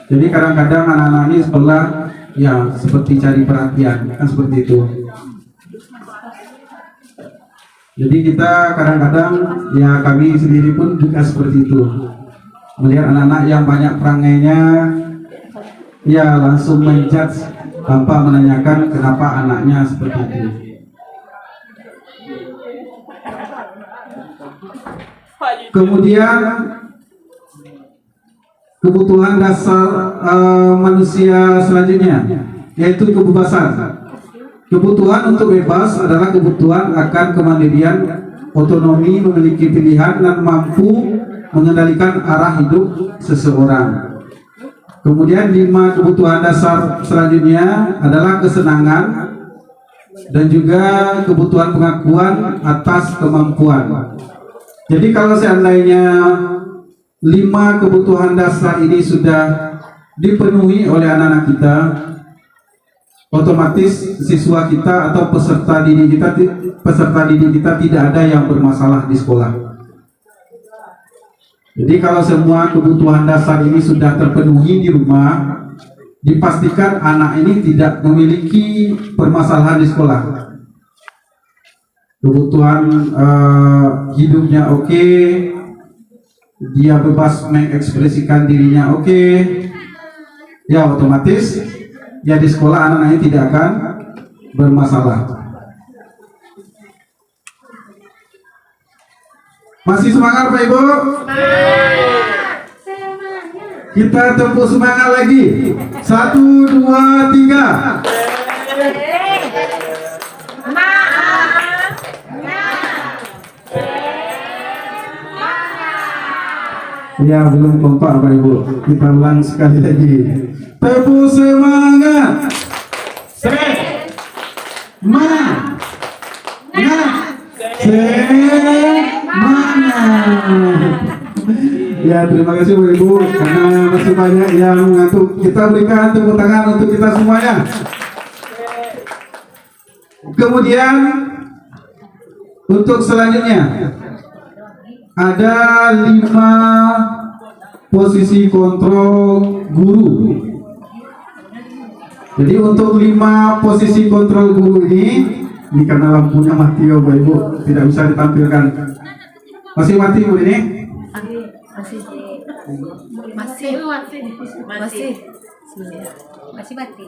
Jadi kadang-kadang anak-anak ini sekolah ya seperti cari perhatian, kan seperti itu. Jadi kita kadang-kadang ya kami sendiri pun juga seperti itu. Melihat anak-anak yang banyak perangainya, ya langsung menjudge tanpa menanyakan kenapa anaknya seperti itu. Kemudian kebutuhan dasar manusia selanjutnya yaitu kebebasan. Kebutuhan untuk bebas adalah kebutuhan akan kemandirian, otonomi, memiliki pilihan dan mampu mengendalikan arah hidup seseorang. Kemudian 5 kebutuhan dasar selanjutnya adalah kesenangan dan juga kebutuhan pengakuan atas kemampuan. Jadi kalau seandainya 5 kebutuhan dasar ini sudah dipenuhi oleh anak-anak kita, otomatis siswa kita atau peserta didik kita tidak ada yang bermasalah di sekolah. Jadi kalau semua kebutuhan dasar ini sudah terpenuhi di rumah, dipastikan anak ini tidak memiliki permasalahan di sekolah. Kebutuhan hidupnya oke, dia bebas mengekspresikan dirinya oke, ya otomatis ya di sekolah anak-anaknya tidak akan bermasalah. Masih semangat Pak Ibu? Kita tempur semangat lagi. 1, 2, 3. Ya, belum kompak Bapak Ibu. Kita ulang sekali lagi. Tepuk semangat. Semangat. Ya, terima kasih Bapak Ibu karena masih banyak yang mengantuk. Kita berikan tepuk tangan untuk kita semuanya. Kemudian untuk selanjutnya ada 5 posisi kontrol guru. Jadi untuk 5 posisi kontrol guru ini karena lampunya mati ya Bapak Ibu, tidak bisa ditampilkan. Masih mati Bu ini? Masih mati.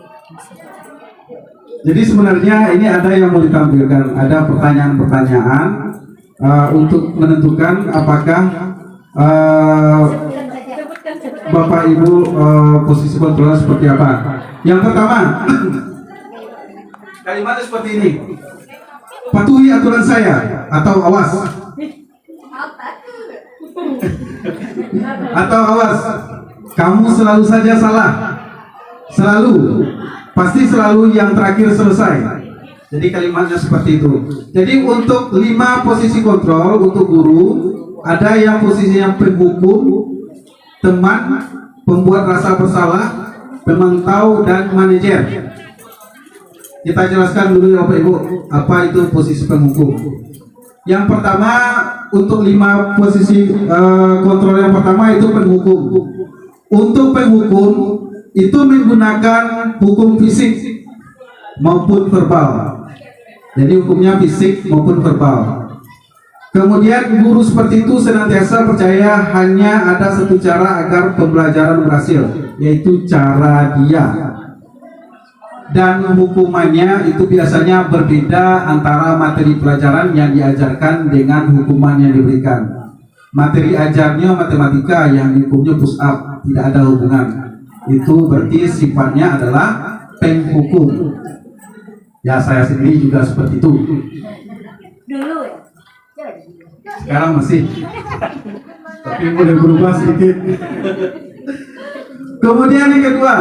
Jadi sebenarnya ini ada yang mau ditampilkan, ada pertanyaan-pertanyaan untuk menentukan apakah Bapak Ibu posisi kontrol seperti apa. Yang pertama, kalimatnya seperti ini. Patuhi aturan saya atau awas. Atau awas, kamu selalu saja salah. Selalu, pasti selalu yang terakhir selesai. Jadi kalimatnya seperti itu. Jadi untuk 5 posisi kontrol untuk guru, ada yang posisinya penghukum, teman, pembuat rasa bersalah, pemantau, dan manajer. Kita jelaskan dulu ya Bapak Ibu, apa itu posisi penghukum. Yang pertama, untuk 5 posisi kontrol yang pertama itu penghukum. Untuk penghukum itu menggunakan hukum fisik maupun verbal. Jadi hukumnya fisik maupun verbal. Kemudian guru seperti itu senantiasa percaya hanya ada satu cara agar pembelajaran berhasil, yaitu cara dia. Dan hukumannya itu biasanya berbeda antara materi pelajaran yang diajarkan dengan hukuman yang diberikan. Materi ajarnya matematika, yang hukumnya push up, tidak ada hubungan. Itu berarti sifatnya adalah penghukum. Ya, saya sendiri juga seperti itu. Dulu ya. Sekarang masih, tapi mulai berubah sedikit. Kemudian yang kedua,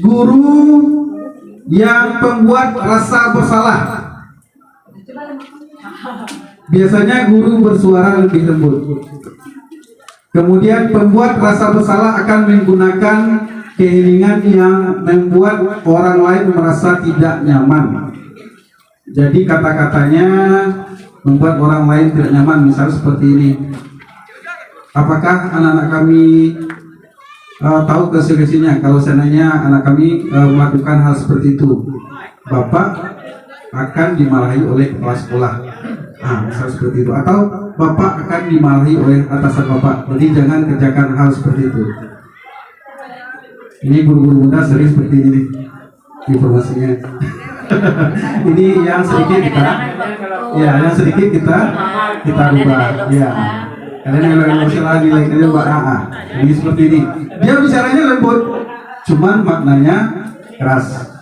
guru yang pembuat rasa bersalah. Biasanya guru bersuara lebih lembut. Kemudian pembuat rasa bersalah akan menggunakan keheningan yang membuat orang lain merasa tidak nyaman. Jadi kata-katanya membuat orang lain tidak nyaman, misalnya seperti ini. Apakah anak-anak kami tahu konsekuensinya kalau seandainya anak kami melakukan hal seperti itu? Bapak akan dimarahi oleh kepala sekolah. Misalnya seperti itu. Atau Bapak akan dimarahi oleh atasan Bapak. Jadi jangan kerjakan hal seperti itu. Ini guru-guru muda sering seperti ini informasinya. Ini yang sedikit kita, ya, yang sedikit kita rubah, ya. Kalian yang emosi lagi nilai Mbak AA. Ini seperti ini. Dia bicaranya lembut, cuman maknanya keras.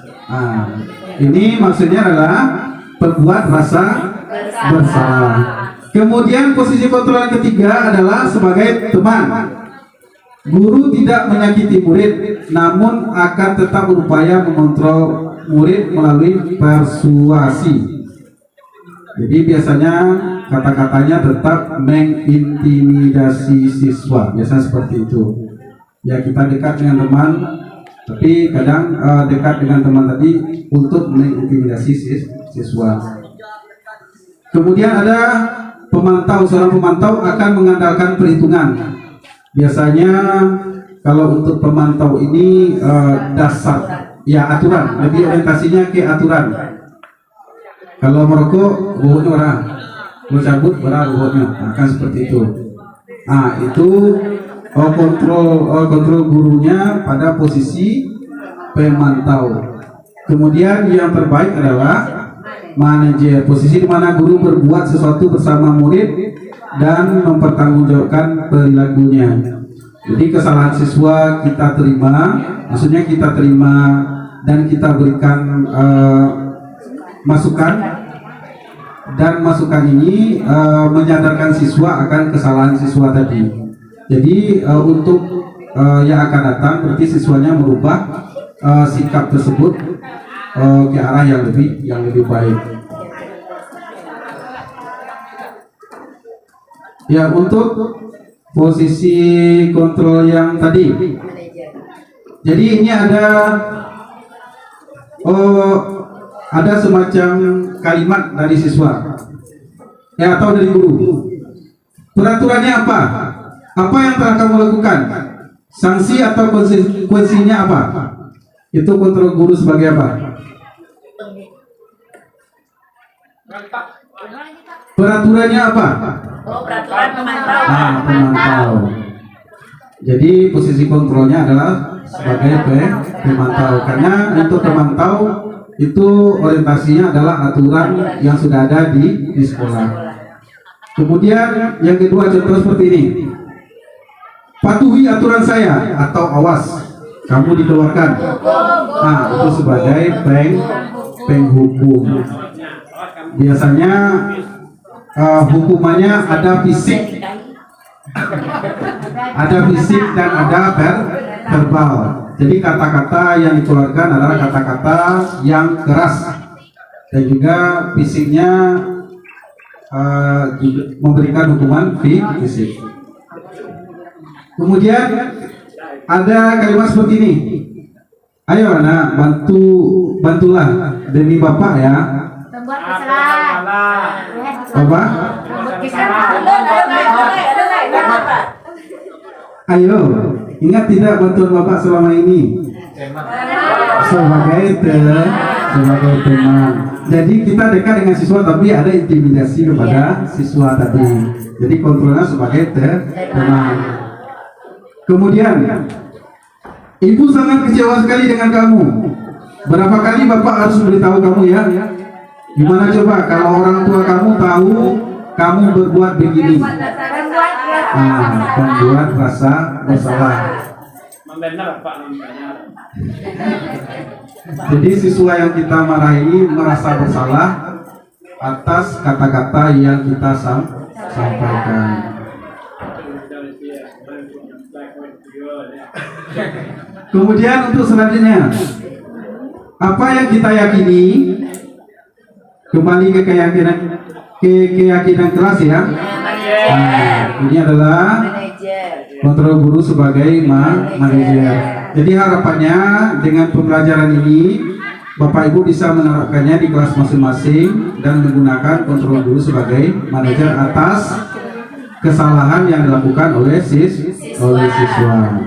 Ini maksudnya adalah pembuat rasa bersalah. Kemudian posisi kontrol yang ketiga adalah sebagai teman. Guru tidak menyakiti murid, namun akan tetap berupaya mengontrol murid melalui persuasi. Jadi biasanya kata-katanya tetap mengintimidasi siswa, biasanya seperti itu. Ya, kita dekat dengan teman, tapi kadang dekat dengan teman tadi untuk mengintimidasi siswa. Kemudian ada pemantau. Seorang pemantau akan mengandalkan perhitungan. Biasanya kalau untuk pemantau ini dasar, ya aturan, lebih orientasinya ke aturan. Kalau merokok, bobotnya berapa? Mau cabut berapa bobotnya? Akan seperti itu. Itu kontrol gurunya pada posisi pemantau. Kemudian yang terbaik adalah manajer, posisi di mana guru berbuat sesuatu bersama murid dan mempertanggungjawabkan perilakunya. Jadi kesalahan siswa kita terima, maksudnya kita terima dan kita berikan masukan, dan masukan ini menyadarkan siswa akan kesalahan siswa tadi. Jadi untuk yang akan datang berarti siswanya merubah sikap tersebut ke arah yang lebih baik. Ya, untuk posisi kontrol yang tadi. Jadi ini ada semacam kalimat dari siswa ya atau dari guru. Peraturannya apa? Apa yang telah kamu lakukan? Sanksi atau konsekuensinya apa? Itu kontrol guru sebagai apa? Peraturannya apa? Oh, peraturan pemantau. Pemantau. Jadi posisi kontrolnya adalah sebagai pemantau, karena untuk pemantau itu orientasinya adalah aturan yang sudah ada di sekolah. Kemudian yang kedua contoh seperti ini. Patuhi aturan saya atau awas kamu dikeluarkan. Nah, itu sebagai penghukum. Biasanya hukumannya ada fisik dan ada verbal. Jadi kata-kata yang dikeluarkan adalah kata-kata yang keras dan juga fisiknya juga memberikan hukuman fisik. Kemudian ada kalimat seperti ini. Ayo anak, bantulah demi bapak ya. Membuat kesalahan. Bapak? Membuat kesalahan. Ayo, ingat tidak bantuan bapak selama ini? Sebagai teman. Jadi kita dekat dengan siswa tapi ada intimidasi kepada siswa tadi. Jadi kontrolnya sebagai teman. Kemudian ibu sangat kecewa sekali dengan kamu. Berapa kali bapak harus memberitahu kamu ya? Gimana coba kalau orang tua kamu tahu kamu berbuat begini? Membuat rasa bersalah. Jadi siswa yang kita marahi merasa bersalah atas kata-kata yang kita sampaikan. Kemudian untuk selanjutnya, apa yang kita yakini, kembali ke keyakinan kelas ya. Ini adalah kontrol guru sebagai manajer. Jadi harapannya dengan pembelajaran ini Bapak Ibu bisa menerapkannya di kelas masing-masing dan menggunakan kontrol guru sebagai manajer atas kesalahan yang dilakukan oleh siswa.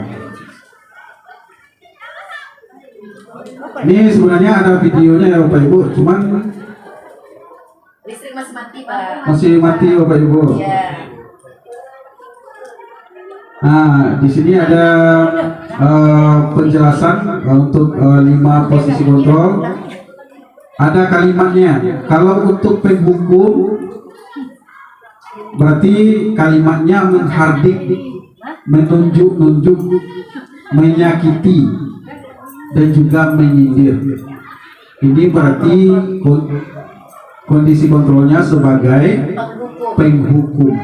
Ini sebenarnya ada videonya ya Bapak Ibu, cuman Listrik masih mati, Pak. masih mati Bapak Ibu. Iya. Nah, di sini ada penjelasan untuk 5 posisi kontrol. Ada kalimatnya. Kalau untuk penghukum berarti kalimatnya menghardik, menunjuk, menyakiti, dan juga menyindir. Ini berarti kondisi kontrolnya sebagai penghukum.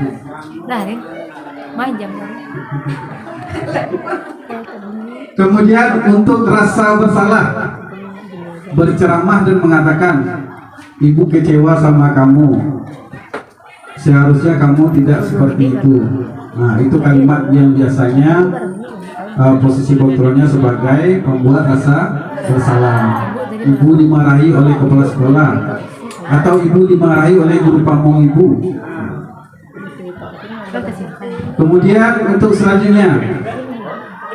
Kemudian untuk rasa bersalah, berceramah dan mengatakan ibu kecewa sama kamu, seharusnya kamu tidak seperti itu. Nah, itu kalimat yang biasanya posisi kontrolnya sebagai pembuat rasa bersalah. Ibu dimarahi oleh kepala sekolah atau ibu dimarahi oleh guru pamong ibu. Kemudian untuk selanjutnya,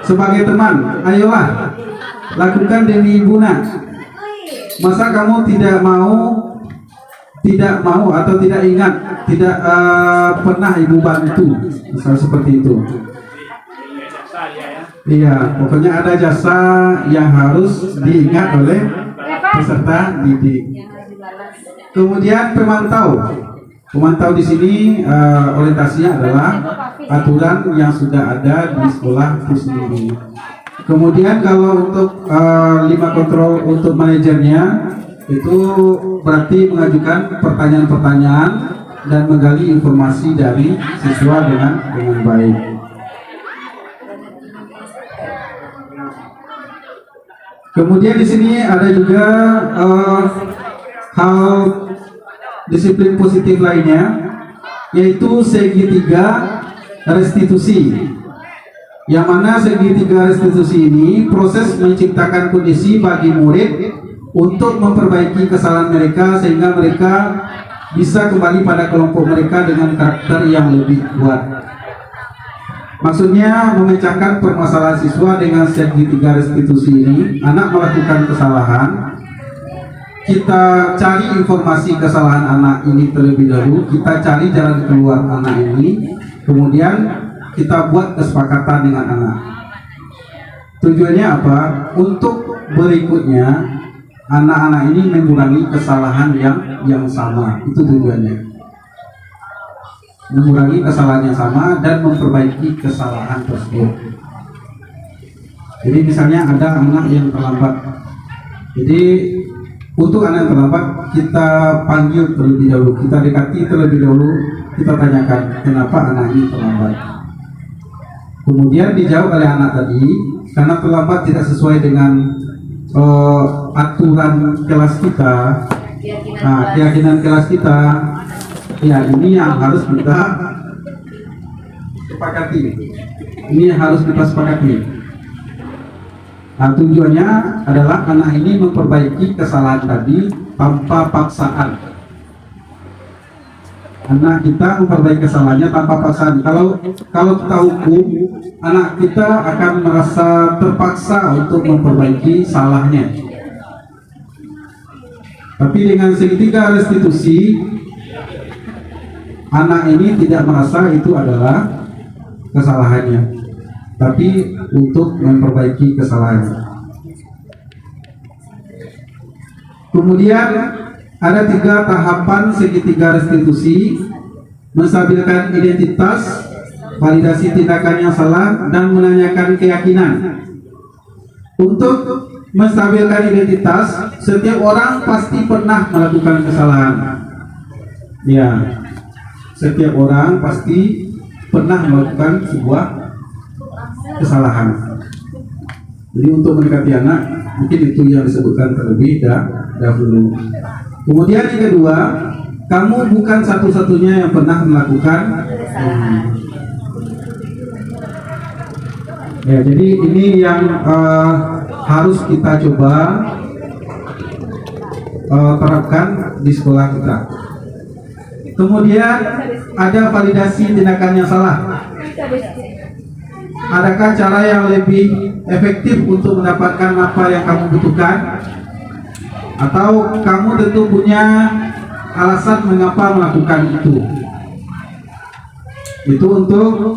sebagai teman, ayolah lakukan demi ibu nak. Masa kamu tidak mau atau tidak ingat, tidak pernah ibu bantu, misal seperti itu. Iya, pokoknya ada jasa yang harus diingat oleh peserta didik. Kemudian pemantau di sini orientasinya adalah aturan yang sudah ada di sekolah itu sendiri. Kemudian kalau untuk 5 kontrol untuk manajernya itu berarti mengajukan pertanyaan-pertanyaan dan menggali informasi dari siswa dengan baik. Kemudian di sini ada juga hal disiplin positif lainnya, yaitu segitiga restitusi. Yang mana segitiga restitusi ini proses menciptakan kondisi bagi murid untuk memperbaiki kesalahan mereka sehingga mereka bisa kembali pada kelompok mereka dengan karakter yang lebih kuat. Maksudnya memecahkan permasalahan siswa dengan segitiga restitusi ini. Anak melakukan kesalahan, kita cari informasi kesalahan anak ini terlebih dahulu, kita cari jalan keluar anak ini, kemudian kita buat kesepakatan dengan anak. Tujuannya apa? Untuk berikutnya anak-anak ini mengurangi kesalahan yang sama. Itu tujuannya. Mengurangi kesalahan yang sama dan memperbaiki kesalahan tersebut. Jadi misalnya ada anak yang terlambat. Jadi untuk anak yang terlambat kita panggil terlebih dahulu, kita dekati terlebih dahulu, kita tanyakan kenapa anak ini terlambat. Kemudian dijawab oleh anak tadi, karena terlambat tidak sesuai dengan aturan kelas kita, keyakinan kelas kita, ya ini yang harus kita sepakati. Ini yang harus kita sepakati. Nah, tujuannya adalah anak ini memperbaiki kesalahan tadi tanpa paksaan. Anak kita memperbaiki kesalahannya tanpa paksaan. Kalau kita hukum, anak kita akan merasa terpaksa untuk memperbaiki salahnya. Tapi dengan segitiga restitusi, anak ini tidak merasa itu adalah kesalahannya, tapi untuk memperbaiki kesalahannya. Kemudian ada 3 tahapan segitiga restitusi: menstabilkan identitas, validasi tindakan yang salah, dan menanyakan keyakinan. Untuk menstabilkan identitas, setiap orang pasti pernah melakukan kesalahan. Ya, setiap orang pasti pernah melakukan sebuah kesalahan. Jadi untuk mendekati anak, mungkin itu yang disebutkan terlebih dahulu. Kemudian yang kedua, kamu bukan satu-satunya yang pernah melakukan. Ya, jadi ini yang harus kita coba terapkan di sekolah kita. Kemudian ada validasi tindakan yang salah. Adakah cara yang lebih efektif untuk mendapatkan apa yang kamu butuhkan? Atau kamu tentu punya alasan mengapa melakukan itu? Itu untuk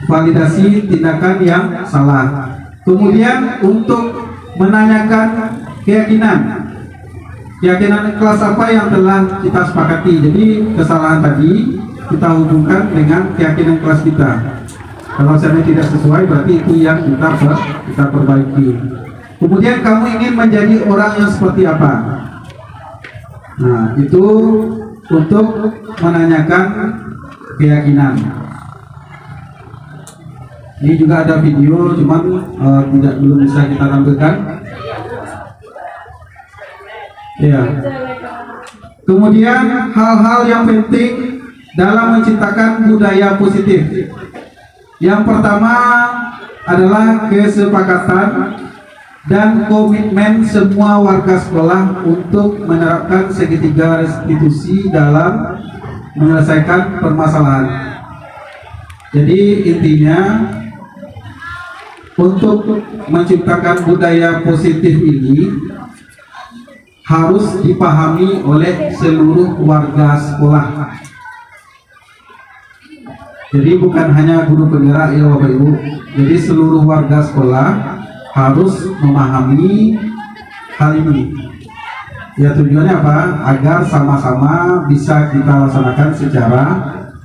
validasi tindakan yang salah. Kemudian untuk menanyakan keyakinan. Keyakinan kelas apa yang telah kita sepakati. Jadi kesalahan tadi kita hubungkan dengan keyakinan kelas kita. Kalau misalnya tidak sesuai, berarti itu yang kita perbaiki. Kemudian kamu ingin menjadi orang yang seperti apa? Nah, itu untuk menanyakan keyakinan. Ini juga ada video, cuman belum bisa kita tampilkan. Ya. Kemudian hal-hal yang penting dalam menciptakan budaya positif. Yang pertama adalah kesepakatan dan komitmen semua warga sekolah untuk menerapkan segitiga restitusi dalam menyelesaikan permasalahan. Jadi intinya untuk menciptakan budaya positif ini harus dipahami oleh seluruh warga sekolah. Jadi bukan hanya guru penggerak ya Bapak Ibu. Jadi seluruh warga sekolah harus memahami hal ini. Ya, tujuannya apa? Agar sama-sama bisa kita laksanakan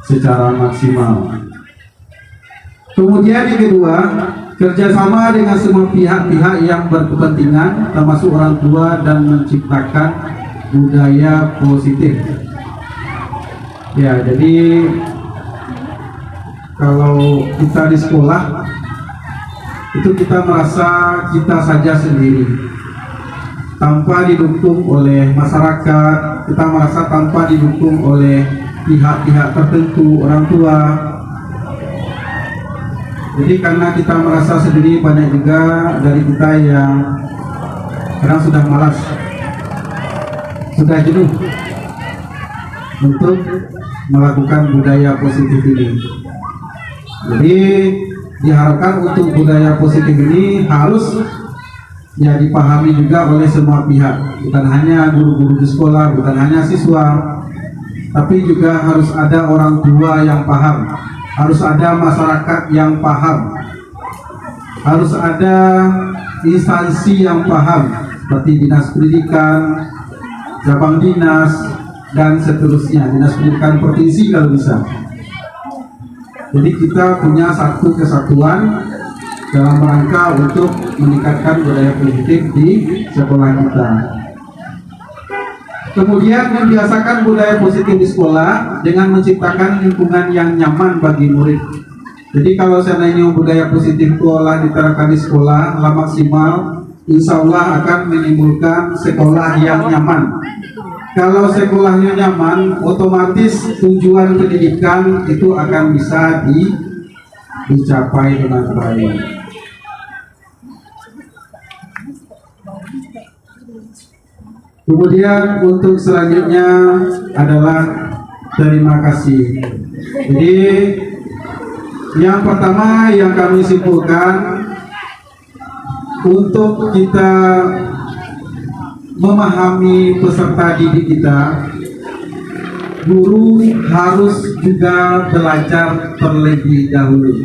secara maksimal. Kemudian yang kedua, kerjasama dengan semua pihak-pihak yang berkepentingan, termasuk orang tua, dan menciptakan budaya positif. Ya, jadi kalau kita di sekolah itu kita merasa kita saja sendiri. tanpa didukung oleh masyarakat, kita merasa tanpa didukung oleh pihak-pihak tertentu, orang tua. Jadi karena kita merasa sendiri, banyak juga dari kita yang kadang sudah malas, sudah jenuh untuk melakukan budaya positif ini. Jadi diharapkan untuk budaya positif ini harus ya dipahami juga oleh semua pihak, bukan hanya guru-guru di sekolah, bukan hanya siswa, tapi juga harus ada orang tua yang paham, harus ada masyarakat yang paham, harus ada instansi yang paham seperti dinas pendidikan, cabang dinas, dan seterusnya, dinas pendidikan provinsi kalau bisa. Jadi kita punya satu kesatuan dalam rangka untuk meningkatkan budaya positif di sekolah kita. Kemudian membiasakan budaya positif di sekolah dengan menciptakan lingkungan yang nyaman bagi murid. Jadi kalau seandainya budaya positif sekolah diterapkan di sekolah lah maksimal, insya Allah akan menimbulkan sekolah yang nyaman. Kalau sekolahnya nyaman, otomatis tujuan pendidikan itu akan bisa dicapai dengan baik. Kemudian untuk selanjutnya adalah terima kasih. Jadi yang pertama yang kami simpulkan, untuk kita memahami peserta didik kita, guru harus juga belajar terlebih dahulu.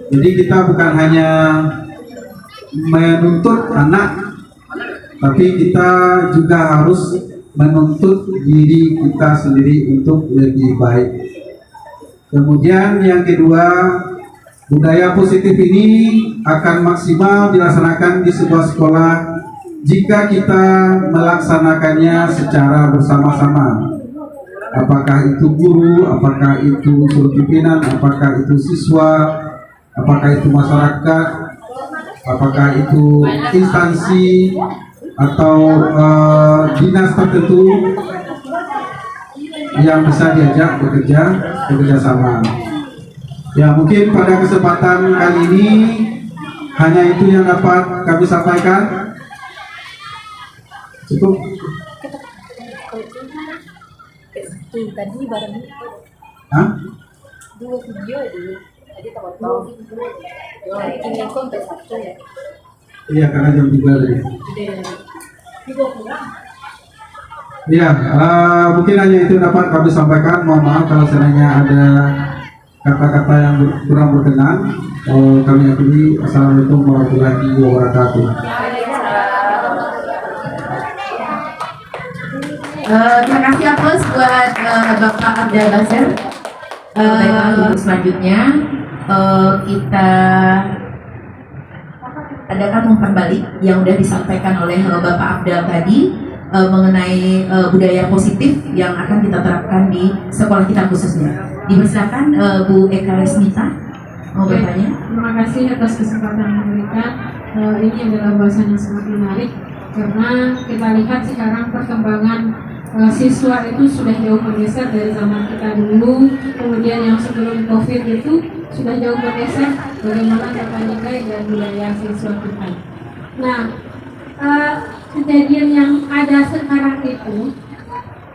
Jadi kita bukan hanya menuntut anak, tapi kita juga harus menuntut diri kita sendiri untuk lebih baik. Kemudian yang kedua, budaya positif ini akan maksimal dilaksanakan di sebuah sekolah jika kita melaksanakannya secara bersama-sama. Apakah itu guru, apakah itu unsur pimpinan, apakah itu siswa, apakah itu masyarakat, apakah itu instansi atau dinas tertentu yang bisa diajak bekerja sama. Ya, mungkin pada kesempatan kali ini hanya itu yang dapat kami sampaikan. Cukup. Tadi bareng itu. Hah? Dua video dulu. Tadi tahu. Ini kontes satu ya. Iya, karena jam 3 tadi. Ya, mungkin hanya itu dapat kami sampaikan. Mohon maaf kalau seandainya ada kata-kata yang kurang berkenan. Kami akhiri. Assalamualaikum warahmatullahi wabarakatuh. Terima kasih aplaus buat Bapak Abdul Basir. Baiklah, untuk selanjutnya kita adakan umpan balik yang sudah disampaikan oleh Bapak Abdul tadi mengenai budaya positif yang akan kita terapkan di sekolah kita khususnya. Dipersilakan Bu Eka Resmita mau bertanya. Terima kasih atas kesempatan yang diberikan. Ini adalah bahasan yang sangat menarik karena kita lihat sekarang perkembangan siswa itu sudah jauh bergeser dari zaman kita dulu, kemudian yang sebelum COVID itu sudah jauh bergeser bagaimana tata nilai dan budaya siswa kita. Nah, kejadian yang ada sekarang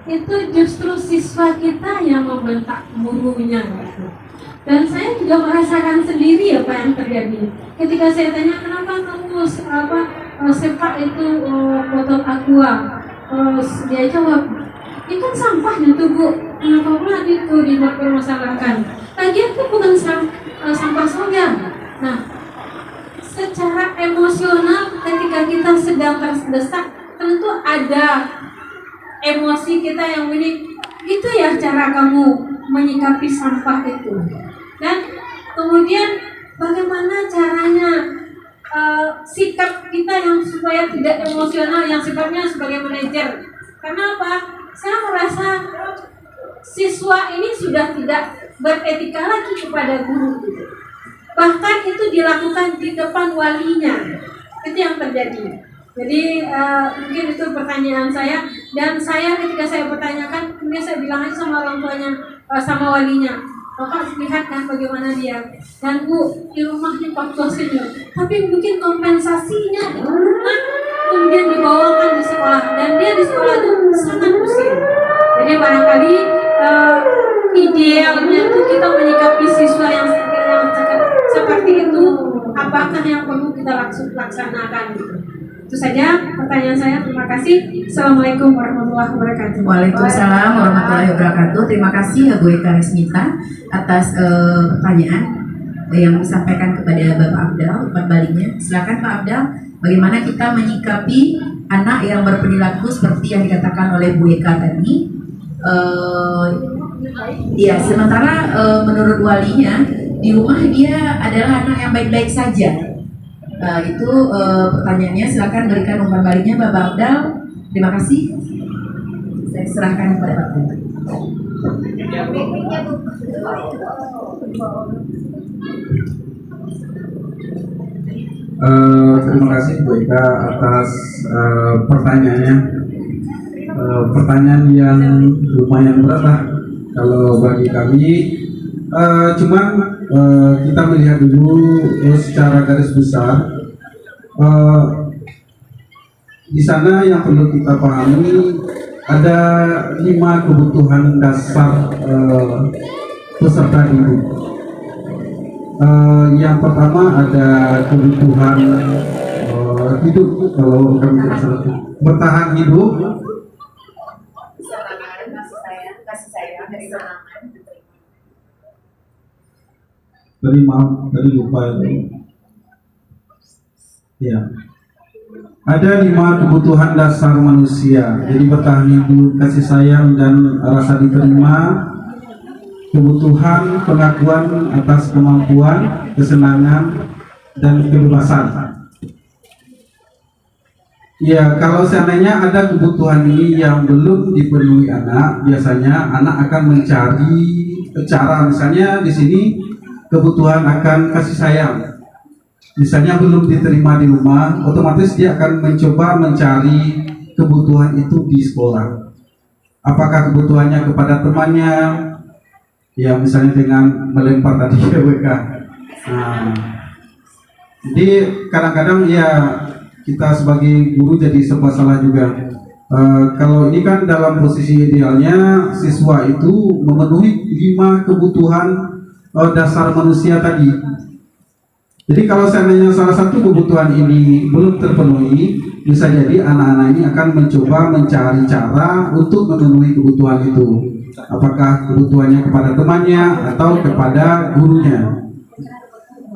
itu justru siswa kita yang membentak gurunya gitu. Dan saya juga merasakan sendiri apa yang terjadi. Ketika saya tanya kenapa kamu sepak itu botol aqua, dia jawab, ini kan sampahnya tuh Bu, kenapa pula itu dipermasalahkan? Lagian itu bukan sampah saja. Nah, secara emosional ketika kita sedang terdesak, tentu ada emosi kita yang ini, itu ya cara kamu menyikapi sampah itu. Dan kemudian bagaimana caranya sikap kita yang supaya tidak emosional, yang sifatnya sebagai manajer. Kenapa? Saya merasa siswa ini sudah tidak beretika lagi kepada guru. Bahkan itu dilakukan di depan walinya. Itu yang terjadi. Jadi mungkin itu pertanyaan saya, dan saya ketika saya bertanyakan, kemudian saya bilang aja sama orang tuanya, sama walinya, Bapak lihat kan bagaimana dia, dan Bu di rumahnya 14 senior, tapi mungkin kompensasinya di rumah kemudian dibawakan di sekolah, dan dia di sekolah itu sangat usil. Jadi barangkali idealnya itu kita menyikapi siswa yang seperti itu, apakah yang perlu kita laksanakan gitu. Itu saja pertanyaan saya. Terima kasih. Assalamualaikum warahmatullahi wabarakatuh. Waalaikumsalam warahmatullahi wabarakatuh. Terima kasih ya Bu Eka Resmita atas pertanyaan yang disampaikan kepada Bapak Afdal. Umpan baliknya, silakan Pak Afdal. Bagaimana kita menyikapi anak yang berperilaku seperti yang dikatakan oleh Bu Eka tadi? Ya, sementara menurut walinya di rumah dia adalah anak yang baik-baik saja. Itu pertanyaannya. Silakan berikan umpan baliknya Bapak Afdal. Terima kasih. Saya serahkan kepada Pak Afdal. Terima kasih Bu Eka atas pertanyaannya. Pertanyaan yang lumayan berat lah kalau bagi kami. Cuman kita melihat dulu secara garis besar. Di sana yang perlu kita pahami ada 5 kebutuhan dasar peserta didik. Yang pertama ada kebutuhan hidup, kalau kami tidak salah, bertahan hidup, kasih sayang dari kalangan. tadi lupa itu. Ya. Ada 5 kebutuhan dasar manusia. Jadi bertahan hidup, kasih sayang dan rasa diterima, kebutuhan pengakuan atas kemampuan, kesenangan dan kebebasan. Ya, kalau seandainya ada kebutuhan ini yang belum dipenuhi anak, biasanya anak akan mencari cara. Misalnya di sini kebutuhan akan kasih sayang, misalnya belum diterima di rumah, otomatis dia akan mencoba mencari kebutuhan itu di sekolah. Apakah kebutuhannya kepada temannya, ya misalnya dengan melempar tadi WK. Nah, jadi kadang-kadang ya kita sebagai guru jadi serba salah juga. Kalau ini kan dalam posisi idealnya siswa itu memenuhi 5 kebutuhan dasar manusia tadi. Jadi kalau seandainya salah satu kebutuhan ini belum terpenuhi, bisa jadi anak-anak ini akan mencoba mencari cara untuk memenuhi kebutuhan itu. Apakah kebutuhannya kepada temannya atau kepada gurunya.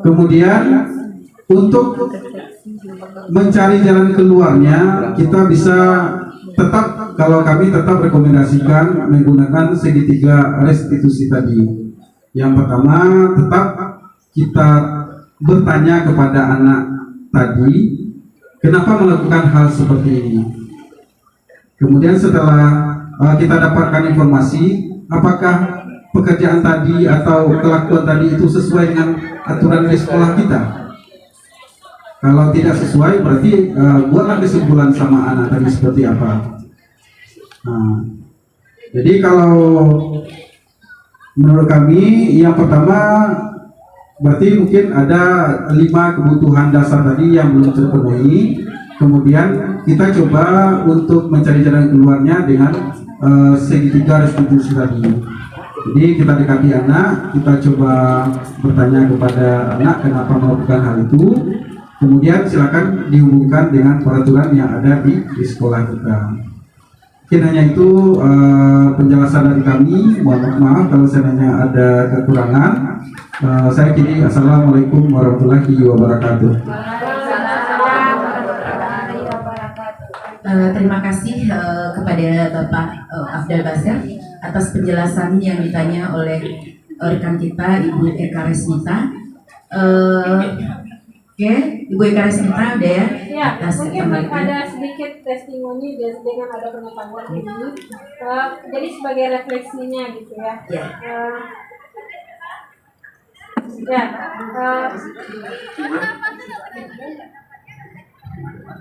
Kemudian untuk mencari jalan keluarnya, kita bisa tetap, kalau kami tetap rekomendasikan menggunakan segitiga restitusi tadi. Yang pertama, tetap kita bertanya kepada anak tadi, kenapa melakukan hal seperti ini. Kemudian setelah kita dapatkan informasi, apakah pekerjaan tadi atau kelakuan tadi itu sesuai dengan aturan di sekolah kita. Kalau tidak sesuai, berarti buatlah kesimpulan sama anak tadi seperti apa. Nah, jadi kalau menurut kami yang pertama, berarti mungkin ada 5 kebutuhan dasar tadi yang belum terpenuhi. Kemudian kita coba untuk mencari jalan keluarnya dengan segitiga restitusi tadi. Jadi kita dekati anak, kita coba bertanya kepada anak kenapa melakukan hal itu. Kemudian silakan dihubungkan dengan peraturan yang ada di sekolah kita. Mungkin hanya itu penjelasan dari kami. Mohon maaf kalau seandainya ada kekurangan. Saya kini assalamualaikum warahmatullahi wabarakatuh. Terima kasih kepada Bapak Afdal Basir atas penjelasan yang ditanya oleh rekan kita Ibu Eka Resmita. Oke, Ibu Eka Resmita udah ya? Ya, mungkin ada sedikit testimoni dengan ada pengetahuan ini. Jadi sebagai refleksinya gitu ya.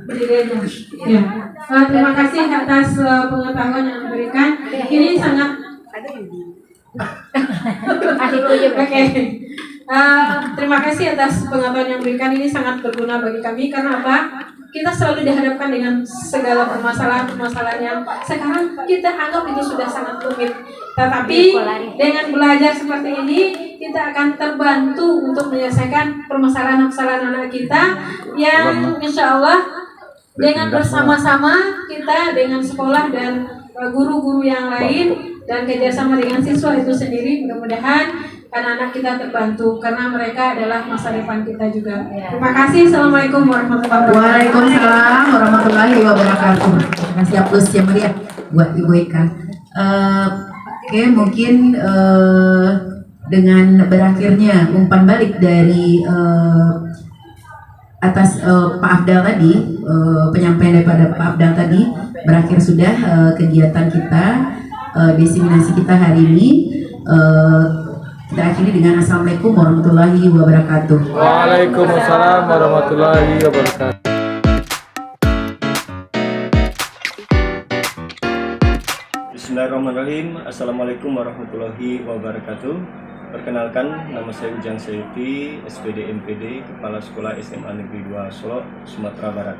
berdiri aja. Ya. Terima kasih atas pengetahuan yang diberikan. Ini sangat Oke. Terima kasih atas pengetahuan yang diberikan. Ini sangat berguna bagi kami. Karena apa? Kita selalu dihadapkan dengan segala permasalahan yang sekarang kita anggap itu sudah sangat rumit. Tetapi dengan belajar seperti ini, kita akan terbantu untuk menyelesaikan permasalahan-permasalahan anak kita yang insya Allah dengan bersama-sama kita dengan sekolah dan guru-guru yang lain dan kerjasama dengan siswa itu sendiri, mudah-mudahan anak-anak kita terbantu karena mereka adalah masa depan kita juga. Terima kasih. Assalamualaikum warahmatullahi wabarakatuh. Waalaikumsalam warahmatullahi wabarakatuh. Terima kasih aplaus yang meriah buat Ibu Eka. Oke, mungkin dengan berakhirnya umpan balik dari atas Pak Afdal tadi, penyampaian daripada Pak Afdal tadi, berakhir sudah kegiatan kita, diseminasi kita hari ini. Kita akhiri dengan Assalamualaikum warahmatullahi wabarakatuh. Waalaikumsalam warahmatullahi wabarakatuh. Bismillahirrahmanirrahim. Assalamualaikum warahmatullahi wabarakatuh. Perkenalkan, nama saya Ujang Saiti, SPD MPD, Kepala Sekolah SMA Negeri 2 Solo, Sumatera Barat.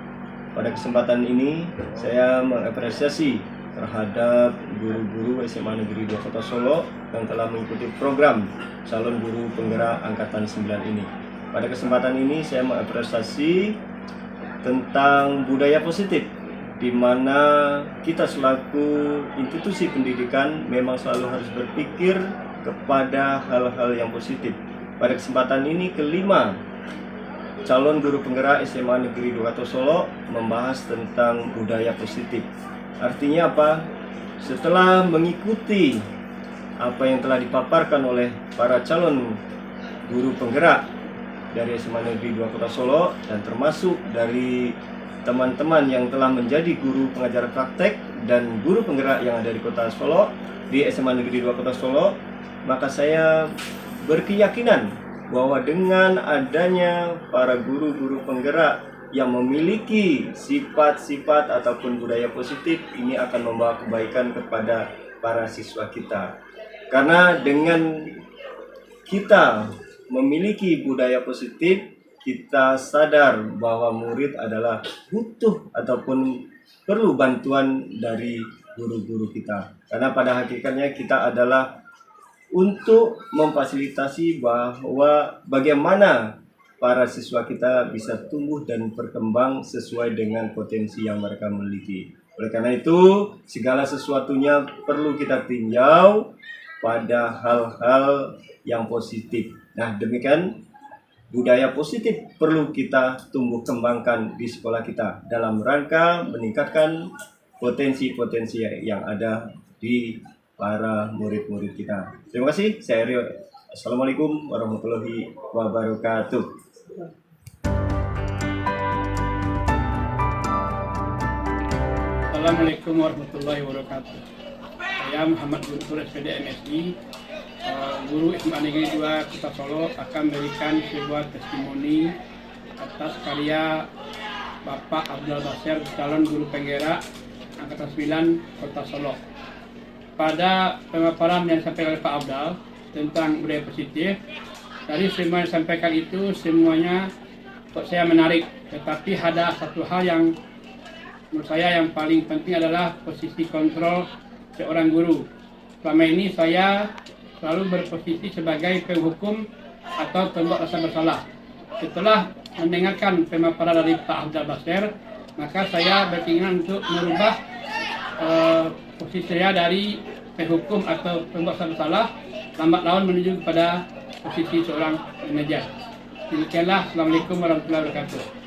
Pada kesempatan ini, saya mengapresiasi terhadap guru-guru SMA Negeri 2 Kota Solo yang telah mengikuti program calon guru penggerak angkatan 9 ini. Pada kesempatan ini saya mengapresiasi tentang budaya positif, di mana kita selaku institusi pendidikan memang selalu harus berpikir kepada hal-hal yang positif. Pada kesempatan ini kelima calon guru penggerak SMA Negeri 2 Kota Solo membahas tentang budaya positif. Artinya apa? Setelah mengikuti apa yang telah dipaparkan oleh para calon guru penggerak dari SMA Negeri 2 Kota Solo dan termasuk dari teman-teman yang telah menjadi guru pengajar praktek dan guru penggerak yang ada di Kota Solo, di SMA Negeri 2 Kota Solo, maka saya berkeyakinan bahwa dengan adanya para guru-guru penggerak yang memiliki sifat-sifat ataupun budaya positif, ini akan membawa kebaikan kepada para siswa kita. Karena dengan kita memiliki budaya positif, kita sadar bahwa murid adalah butuh ataupun perlu bantuan dari guru-guru kita. Karena pada hakikatnya kita adalah untuk memfasilitasi bahwa bagaimana para siswa kita bisa tumbuh dan berkembang sesuai dengan potensi yang mereka miliki. Oleh karena itu, segala sesuatunya perlu kita tinjau pada hal-hal yang positif. Nah, demikian budaya positif perlu kita tumbuh kembangkan di sekolah kita dalam rangka meningkatkan potensi-potensi yang ada di para murid-murid kita. Terima kasih. Saya Rio. Assalamualaikum warahmatullahi wabarakatuh. Assalamualaikum warahmatullahi wabarakatuh. Saya Muhammad Guntur SPD MSI, guru SMA Negeri 2 Kota Solo, akan memberikan sebuah testimoni atas karya Bapak Abdul Basir, calon guru penggerak angkatan 9 Kota Solo. Pada pemaparan yang disampaikan oleh Pak Abdul tentang budaya positif, dari semua yang disampaikan itu semuanya buat saya menarik, tetapi ada satu hal yang menurut saya yang paling penting adalah posisi kontrol seorang guru. Selama ini saya selalu berposisi sebagai penghukum atau pembuat rasa bersalah. Setelah mendengarkan pemaparan dari Pak Abdul Basir, maka saya berkeinginan untuk merubah posisi saya dari penghukum atau pembuat rasa bersalah lambat laun menuju kepada posisi seorang manajer. Demikianlah. Assalamualaikum warahmatullahi wabarakatuh.